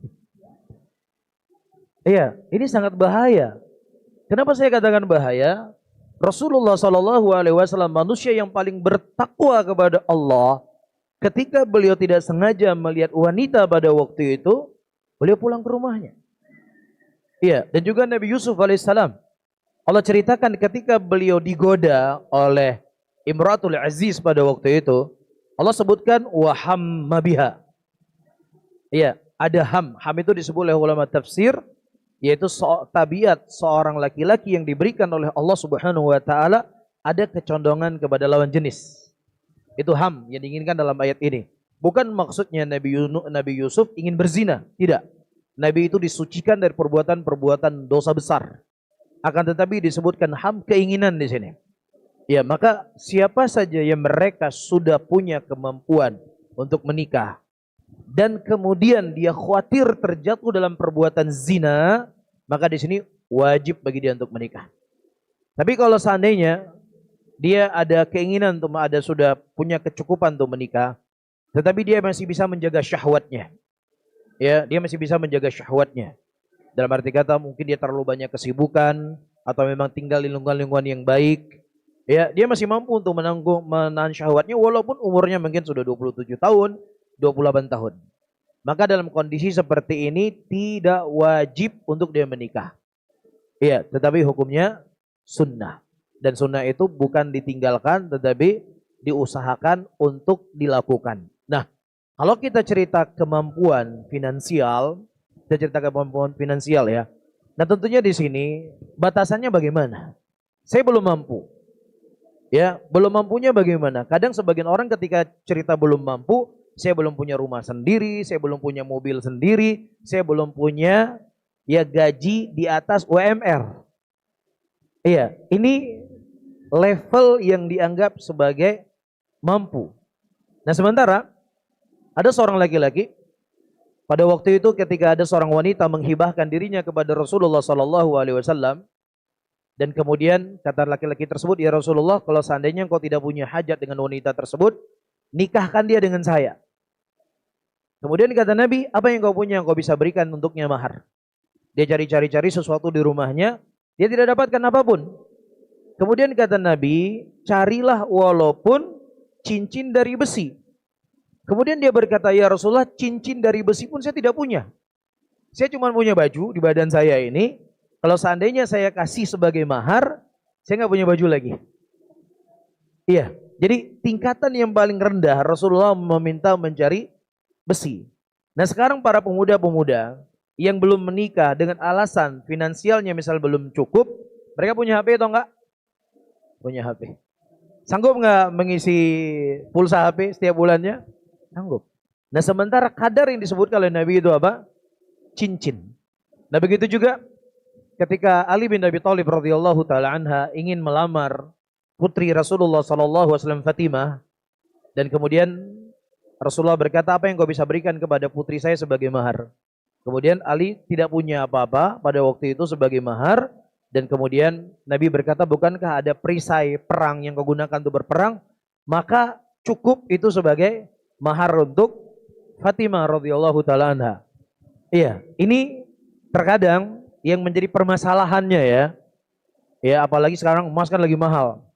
Iya, ini sangat bahaya. Kenapa saya katakan bahaya? Rasulullah Shallallahu Alaihi Wasallam manusia yang paling bertakwa kepada Allah. Ketika beliau tidak sengaja melihat wanita pada waktu itu, beliau pulang ke rumahnya. Iya, dan juga Nabi Yusuf alaihissalam. Allah ceritakan ketika beliau digoda oleh Imratul Aziz pada waktu itu, Allah sebutkan wahamma biha. Iya, ada ham. Ham itu disebut oleh ulama tafsir, yaitu tabiat seorang laki-laki yang diberikan oleh Allah Subhanahu wa taala ada kecondongan kepada lawan jenis. Itu ham yang diinginkan dalam ayat ini. Bukan maksudnya Nabi Yusuf ingin berzina, tidak. Nabi itu disucikan dari perbuatan-perbuatan dosa besar. Akan tetapi disebutkan ham keinginan di sini. Ya, maka siapa saja yang mereka sudah punya kemampuan untuk menikah dan kemudian dia khawatir terjatuh dalam perbuatan zina, maka di sini wajib bagi dia untuk menikah. Tapi kalau seandainya dia ada keinginan untuk sudah punya kecukupan untuk menikah, tetapi dia masih bisa menjaga syahwatnya. Ya, dia masih bisa menjaga syahwatnya. Dalam arti kata mungkin dia terlalu banyak kesibukan atau memang tinggal di lingkungan-lingkungan yang baik. Ya, dia masih mampu untuk menahan syahwatnya walaupun umurnya mungkin sudah 27 tahun, 28 tahun. Maka dalam kondisi seperti ini tidak wajib untuk dia menikah. Ya, tetapi hukumnya sunnah. Dan sunnah itu bukan ditinggalkan tetapi diusahakan untuk dilakukan. Nah, kalau kita cerita kemampuan finansial, ya. Nah, tentunya di sini batasannya bagaimana? Saya belum mampu. Ya, belum mampunya bagaimana? Kadang sebagian orang ketika cerita belum mampu, saya belum punya rumah sendiri, saya belum punya mobil sendiri, saya belum punya ya gaji di atas UMR. Iya, ini level yang dianggap sebagai mampu. Nah sementara ada seorang laki-laki pada waktu itu ketika ada seorang wanita menghibahkan dirinya kepada Rasulullah Sallallahu Alaihi Wasallam, dan kemudian kata laki-laki tersebut, ya Rasulullah, kalau seandainya engkau tidak punya hajat dengan wanita tersebut, nikahkan dia dengan saya. Kemudian kata Nabi, apa yang kau punya yang kau bisa berikan untuknya mahar? Dia cari-cari sesuatu di rumahnya, dia tidak dapatkan apapun. Kemudian kata Nabi, carilah walaupun cincin dari besi. Kemudian dia berkata, ya Rasulullah, cincin dari besi pun saya tidak punya. Saya cuma punya baju di badan saya ini. Kalau seandainya saya kasih sebagai mahar, saya nggak punya baju lagi. Iya, jadi tingkatan yang paling rendah Rasulullah meminta mencari besi. Nah sekarang para pemuda-pemuda yang belum menikah dengan alasan finansialnya misal belum cukup, mereka punya HP atau enggak? Punya HP. Sanggup nggak mengisi pulsa HP setiap bulannya? Sanggup. Nah sementara kadar yang disebutkan oleh Nabi itu apa? Cincin. Nah begitu juga ketika Ali bin Abi Thalib radhiyallahu taala anha ingin melamar putri Rasulullah sallallahu alaihi wasallam Fatimah, dan kemudian Rasulullah berkata, apa yang kau bisa berikan kepada putri saya sebagai mahar? Kemudian Ali tidak punya apa-apa pada waktu itu sebagai mahar, dan kemudian Nabi berkata, bukankah ada perisai perang yang kau gunakan untuk berperang? Maka cukup itu sebagai mahar untuk Fatimah radhiyallahu taala anha. Iya, ini terkadang yang menjadi permasalahannya ya. Ya, apalagi sekarang emas kan lagi mahal.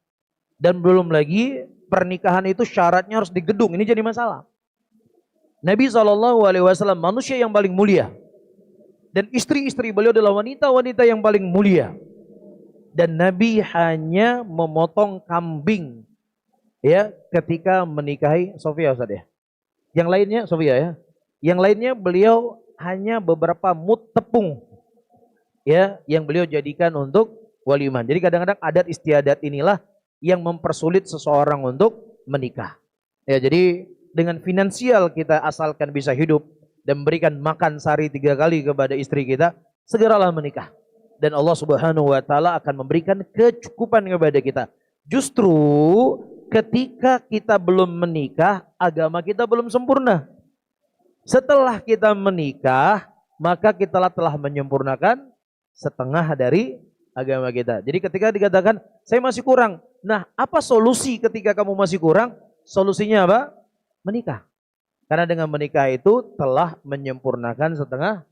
Dan belum lagi pernikahan itu syaratnya harus di gedung. Ini jadi masalah. Nabi SAW manusia yang paling mulia. Dan istri-istri beliau adalah wanita-wanita yang paling mulia. Dan Nabi hanya memotong kambing ya ketika menikahi Sofia, Ustaz ya. Yang lainnya Sofia ya. Yang lainnya beliau hanya beberapa mut tepung ya yang beliau jadikan untuk walimah. Jadi kadang-kadang adat istiadat inilah yang mempersulit seseorang untuk menikah. Ya, jadi dengan finansial kita asalkan bisa hidup dan memberikan makan sehari 3 kali kepada istri kita, segeralah menikah. Dan Allah Subhanahu wa taala akan memberikan kecukupan kepada kita. Justru ketika kita belum menikah, agama kita belum sempurna. Setelah kita menikah, maka kita telah menyempurnakan setengah dari agama kita. Jadi ketika dikatakan, saya masih kurang. Nah, apa solusi ketika kamu masih kurang? Solusinya apa? Menikah. Karena dengan menikah itu telah menyempurnakan setengah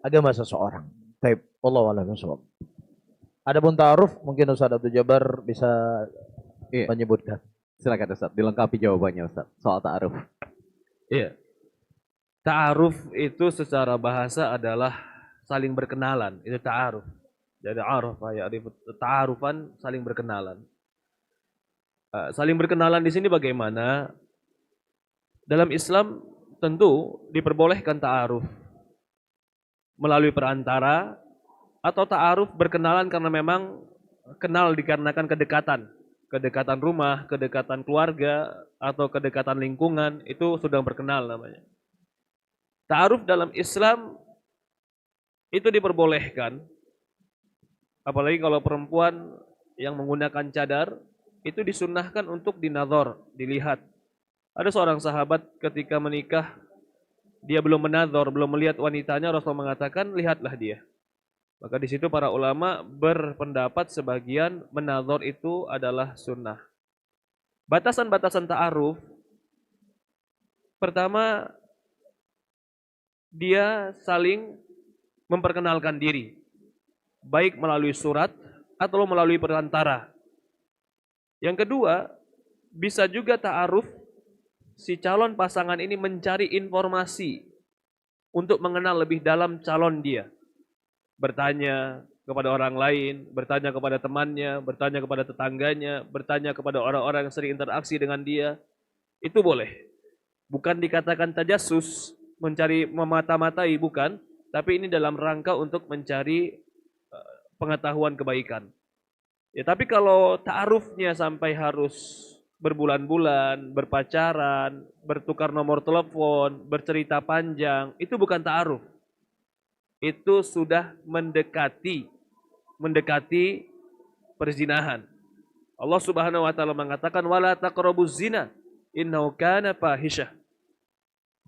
agama seseorang. Baik, wallahu a'lam bishawab. Adapun ta'aruf, mungkin Ustaz Abdul Jabbar bisa menyebutkan. Silakan Ustaz, dilengkapi jawabannya Ustaz soal ta'aruf. Iya. Ta'aruf itu secara bahasa adalah saling berkenalan. Itu ta'aruf. Jadi araf ya, ta'arufan saling berkenalan. Saling berkenalan di sini bagaimana? Dalam Islam tentu diperbolehkan ta'aruf melalui perantara, atau ta'aruf berkenalan karena memang kenal dikarenakan kedekatan rumah, kedekatan keluarga, atau kedekatan lingkungan, itu sudah berkenal namanya. Ta'aruf dalam Islam itu diperbolehkan, apalagi kalau perempuan yang menggunakan cadar, itu disunnahkan untuk dinazar, dilihat. Ada seorang sahabat ketika menikah, dia belum menazar, belum melihat wanitanya, Rasulullah mengatakan, lihatlah dia. Maka di situ para ulama berpendapat sebagian menazar itu adalah sunnah. Batasan-batasan ta'aruf, pertama, dia saling memperkenalkan diri, baik melalui surat atau melalui perantara. Yang kedua, bisa juga ta'aruf, si calon pasangan ini mencari informasi untuk mengenal lebih dalam calon dia. Bertanya kepada orang lain, bertanya kepada temannya, bertanya kepada tetangganya, bertanya kepada orang-orang yang sering interaksi dengan dia. Itu boleh. Bukan dikatakan tajassus, mencari memata-matai, bukan. Tapi ini dalam rangka untuk mencari pengetahuan kebaikan. Ya, tapi kalau ta'arufnya sampai harus berbulan-bulan, berpacaran, bertukar nomor telepon, bercerita panjang, itu bukan ta'aruf. Itu sudah mendekati perzinahan. Allah Subhanahu wa taala mengatakan wala taqrabuz zina innahu kana fahisyah.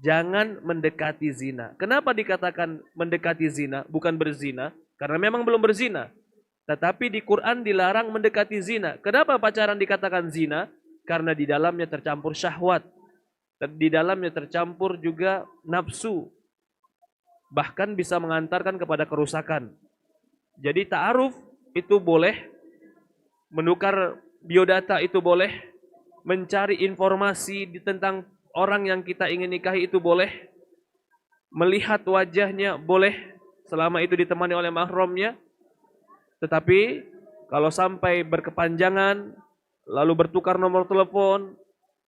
Jangan mendekati zina. Kenapa dikatakan mendekati zina, bukan berzina? Karena memang belum berzina. Tetapi di Quran dilarang mendekati zina. Kenapa pacaran dikatakan zina? Karena di dalamnya tercampur syahwat. Di dalamnya tercampur juga nafsu. Bahkan bisa mengantarkan kepada kerusakan. Jadi ta'aruf itu boleh, menukar biodata itu boleh, mencari informasi tentang orang yang kita ingin nikahi itu boleh, melihat wajahnya boleh, selama itu ditemani oleh mahramnya. Tetapi kalau sampai berkepanjangan, lalu bertukar nomor telepon,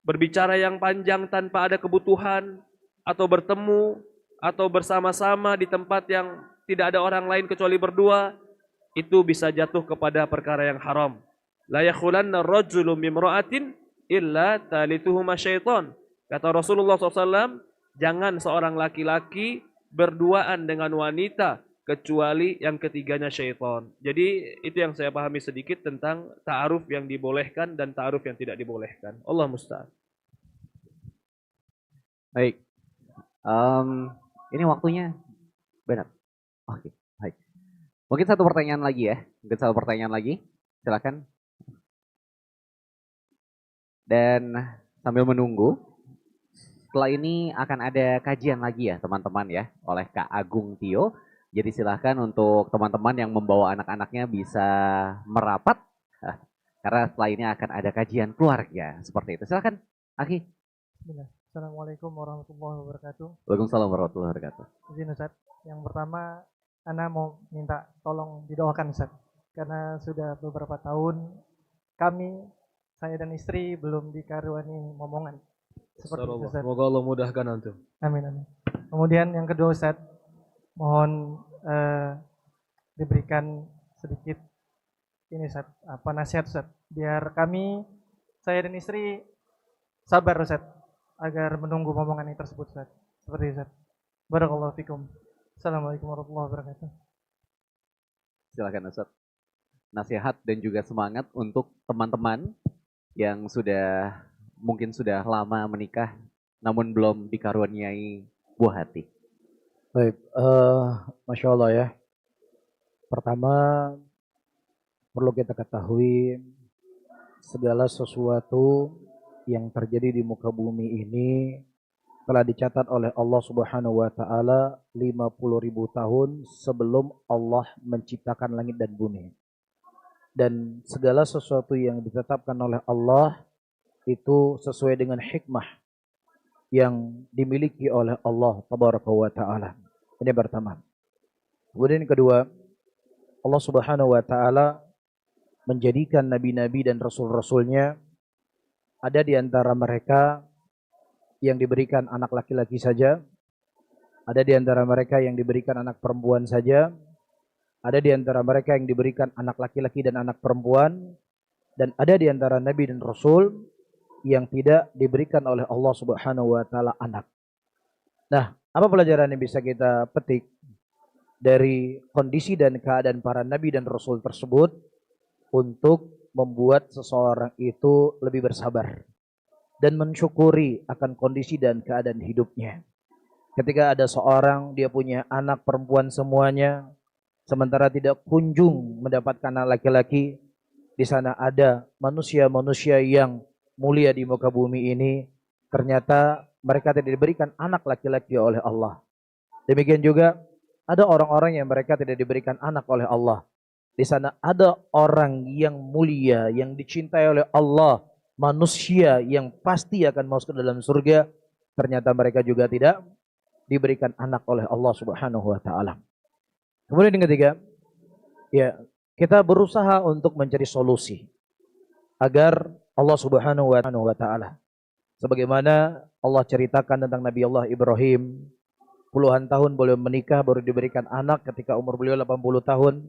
berbicara yang panjang tanpa ada kebutuhan, atau bertemu, atau bersama-sama di tempat yang tidak ada orang lain kecuali berdua, itu bisa jatuh kepada perkara yang haram. La yakhulanna rajulu mimra'atin illa talituhuma syaitan. Kata Rasulullah SAW, jangan seorang laki-laki berduaan dengan wanita kecuali yang ketiganya syaitan. Jadi itu yang saya pahami sedikit tentang ta'aruf yang dibolehkan dan ta'aruf yang tidak dibolehkan. Allah musta'an. Baik. Ini waktunya benar. Oke, baik. Mungkin satu pertanyaan lagi ya. Silakan. Dan sambil menunggu, setelah ini akan ada kajian lagi ya teman-teman ya oleh Kak Agung Tio. Jadi silahkan untuk teman-teman yang membawa anak-anaknya bisa merapat. Karena setelah ini akan ada kajian keluarga seperti itu. Silakan, Aki. Bismillah. Assalamualaikum warahmatullahi wabarakatuh. Waalaikumsalam warahmatullahi wabarakatuh. Izin Ustaz, yang pertama Ana mau minta tolong didoakan Ustaz. Karena sudah beberapa tahun kami, saya dan istri belum dikaruniai momongan. Seperti itu Ustaz. Semoga Allah mudahkan antum. Amin, amin. Kemudian yang kedua Ustaz, mohon diberikan sedikit ini Ustaz, nasihat Ustaz. Biar kami, saya dan istri sabar Ustaz, agar menunggu momongan ini tersebut Ustaz. Seperti itu Ustaz. Barakallahu fikum. Assalamualaikum warahmatullahi wabarakatuh. Silakan Ustaz. Nasihat dan juga semangat untuk teman-teman yang mungkin sudah lama menikah namun belum dikaruniai buah hati. Baik, Masya Allah ya. Pertama, perlu kita ketahui segala sesuatu yang terjadi di muka bumi ini telah dicatat oleh Allah Subhanahu wa taala 50.000 tahun sebelum Allah menciptakan langit dan bumi. Dan segala sesuatu yang ditetapkan oleh Allah itu sesuai dengan hikmah yang dimiliki oleh Allah Tabaraka wa taala. Ini pertama. Kemudian yang kedua, Allah Subhanahu wa taala menjadikan nabi-nabi dan rasul-rasulnya ada di antara mereka yang diberikan anak laki-laki saja, ada di antara mereka yang diberikan anak perempuan saja, ada di antara mereka yang diberikan anak laki-laki dan anak perempuan, dan ada di antara nabi dan rasul yang tidak diberikan oleh Allah Subhanahu wa taala anak. Nah, apa pelajaran yang bisa kita petik dari kondisi dan keadaan para nabi dan rasul tersebut untuk membuat seseorang itu lebih bersabar dan mensyukuri akan kondisi dan keadaan hidupnya. Ketika ada seorang, dia punya anak perempuan semuanya, sementara tidak kunjung mendapatkan anak laki-laki, di sana ada manusia-manusia yang mulia di muka bumi ini, ternyata mereka tidak diberikan anak laki-laki oleh Allah. Demikian juga ada orang-orang yang mereka tidak diberikan anak oleh Allah. Di sana ada orang yang mulia, yang dicintai oleh Allah, manusia yang pasti akan masuk ke dalam surga, ternyata mereka juga tidak diberikan anak oleh Allah Subhanahu wa taala. Kemudian yang ketiga, ya, kita berusaha untuk mencari solusi agar Allah Subhanahu wa taala, sebagaimana Allah ceritakan tentang Nabi Allah Ibrahim, puluhan tahun beliau menikah baru diberikan anak ketika umur beliau 80 tahun.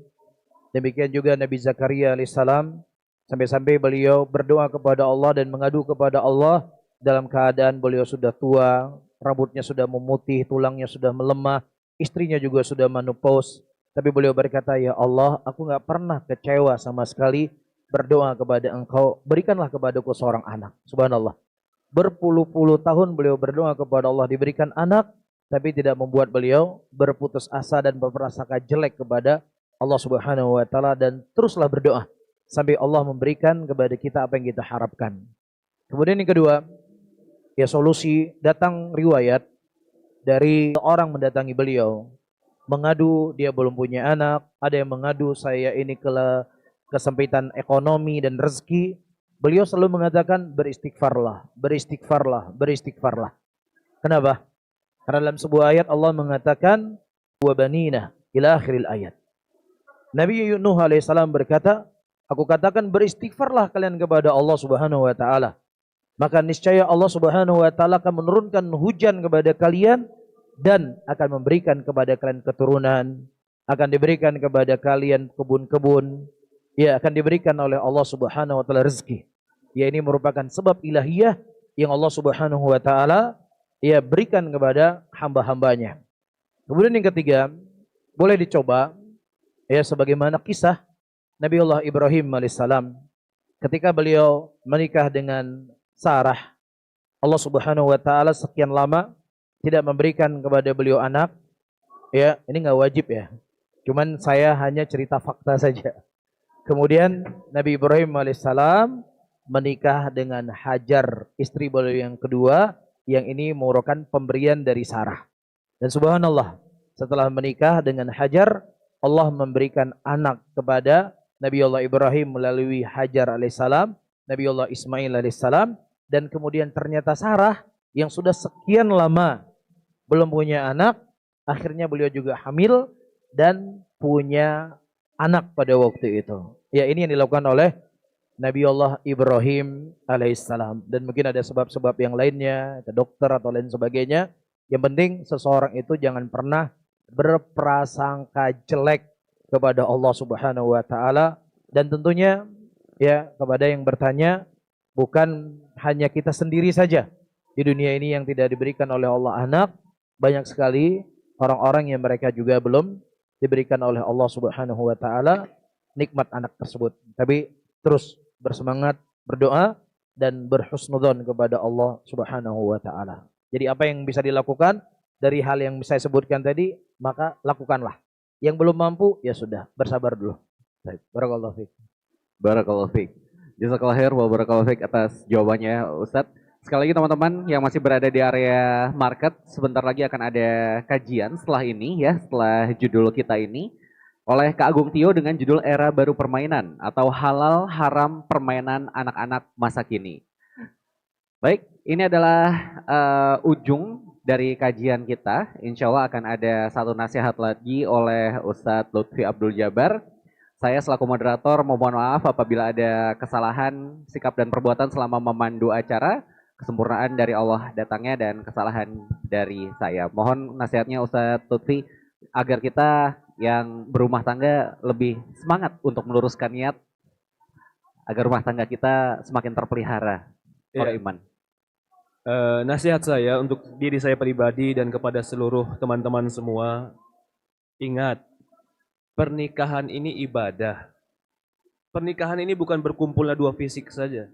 Demikian juga Nabi Zakaria alaihissalam, sampai-sampai beliau berdoa kepada Allah dan mengadu kepada Allah dalam keadaan beliau sudah tua, rambutnya sudah memutih, tulangnya sudah melemah, istrinya juga sudah menopause. Tapi beliau berkata, ya Allah, aku nggak pernah kecewa sama sekali berdoa kepada engkau, berikanlah kepadaku seorang anak. Subhanallah. Berpuluh-puluh tahun beliau berdoa kepada Allah diberikan anak, tapi tidak membuat beliau berputus asa dan berprasangka jelek kepada Allah Subhanahu wa taala, dan teruslah berdoa sampai Allah memberikan kepada kita apa yang kita harapkan. Kemudian yang kedua, ya solusi, datang riwayat dari orang mendatangi beliau mengadu dia belum punya anak, ada yang mengadu saya ini kesempitan ekonomi dan rezeki. Beliau selalu mengatakan beristighfarlah, beristighfarlah, beristighfarlah. Kenapa? Karena dalam sebuah ayat Allah mengatakan wa banina ila akhiril ayat. Nabi Nuh alaihissalam berkata, aku katakan beristighfarlah kalian kepada Allah Subhanahu wa taala. Maka niscaya Allah Subhanahu wa taala akan menurunkan hujan kepada kalian dan akan memberikan kepada kalian keturunan, akan diberikan kepada kalian kebun-kebun, ya akan diberikan oleh Allah Subhanahu wa taala rezeki. Ya ini merupakan sebab ilahiyah yang Allah Subhanahu wa taala ya berikan kepada hamba-hambanya. Kemudian yang ketiga, boleh dicoba ya sebagaimana kisah Nabi Allah Ibrahim alaihissalam ketika beliau menikah dengan Sarah. Allah Subhanahu wa taala sekian lama tidak memberikan kepada beliau anak. Ya, ini nggak wajib ya. Cuman saya hanya cerita fakta saja. Kemudian Nabi Ibrahim alaihissalam menikah dengan Hajar, istri beliau yang kedua, yang ini merupakan pemberian dari Sarah. Dan subhanallah, setelah menikah dengan Hajar, Allah memberikan anak kepada Nabi Allah Ibrahim melalui Hajar alaihissalam, Nabi Allah Ismail alaihissalam, dan kemudian ternyata Sarah yang sudah sekian lama belum punya anak, akhirnya beliau juga hamil dan punya anak pada waktu itu. Ya ini yang dilakukan oleh Nabi Allah Ibrahim alaihissalam. Dan mungkin ada sebab-sebab yang lainnya, ke dokter atau lain sebagainya. Yang penting seseorang itu jangan pernah berprasangka jelek kepada Allah Subhanahu wa taala. Dan tentunya ya kepada yang bertanya, bukan hanya kita sendiri saja di dunia ini yang tidak diberikan oleh Allah anak, banyak sekali orang-orang yang mereka juga belum diberikan oleh Allah Subhanahu wa taala nikmat anak tersebut. Tapi terus bersemangat, berdoa dan berhusnudzon kepada Allah Subhanahu wa taala. Jadi apa yang bisa dilakukan dari hal yang saya sebutkan tadi, maka lakukanlah. Yang belum mampu ya sudah, bersabar dulu. Baik, barakallahu fiik. Barakallahu fiik. Jazakallahu khair wa barakallahu fiik atas jawabannya Ustadz. Sekali lagi teman-teman yang masih berada di area market, sebentar lagi akan ada kajian setelah ini ya, setelah judul kita ini oleh Kak Agung Tio dengan judul Era Baru Permainan atau Halal Haram Permainan Anak-anak Masa Kini. Baik, ini adalah ujung dari kajian kita. Insya Allah akan ada satu nasihat lagi oleh Ustadz Lutfi Abdul Jabar. Saya selaku moderator mohon maaf apabila ada kesalahan sikap dan perbuatan selama memandu acara. Kesempurnaan dari Allah datangnya dan kesalahan dari saya. Mohon nasihatnya Ustadz Lutfi agar kita yang berumah tangga lebih semangat untuk meluruskan niat agar rumah tangga kita semakin terpelihara oleh iman. Nasihat saya untuk diri saya pribadi dan kepada seluruh teman-teman semua, ingat, pernikahan ini ibadah. Pernikahan ini bukan berkumpulnya dua fisik saja.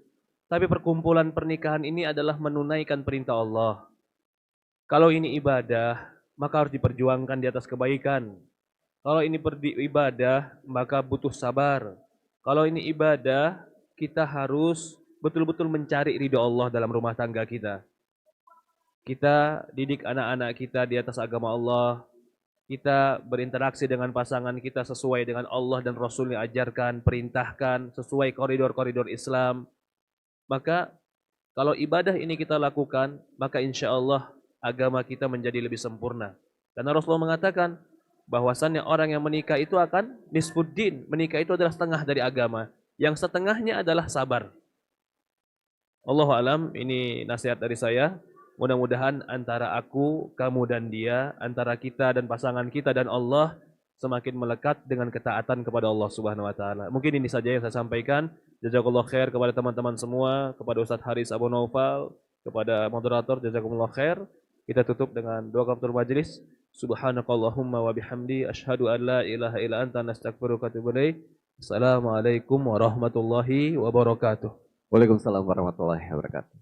Tapi perkumpulan pernikahan ini adalah menunaikan perintah Allah. Kalau ini ibadah, maka harus diperjuangkan di atas kebaikan. Kalau ini ibadah, maka butuh sabar. Kalau ini ibadah, kita harus betul-betul mencari ridho Allah dalam rumah tangga kita. Kita didik anak-anak kita di atas agama Allah. Kita berinteraksi dengan pasangan kita sesuai dengan Allah dan Rasul yang ajarkan, perintahkan, sesuai koridor-koridor Islam. Maka kalau ibadah ini kita lakukan, maka insya Allah agama kita menjadi lebih sempurna. Karena Rasulullah mengatakan bahwasannya orang yang menikah itu akan nisfuddin. Menikah itu adalah setengah dari agama. Yang setengahnya adalah sabar. Allahu alam, ini nasihat dari saya. Mudah-mudahan antara aku, kamu dan dia, antara kita dan pasangan kita dan Allah semakin melekat dengan ketaatan kepada Allah Subhanahu wa taala. Mungkin ini saja yang saya sampaikan. Jazakallahu khair kepada teman-teman semua, kepada Ustadz Haris Abu Naufal, kepada moderator jazakumullah khair. Kita tutup dengan doa kafaratul majelis. Subhanakallahumma wa bihamdi asyhadu an la ilaha illa anta nastaghfiruka wa atubu ilaik. Assalamualaikum warahmatullahi wabarakatuh. Waalaikumsalam warahmatullahi wabarakatuh.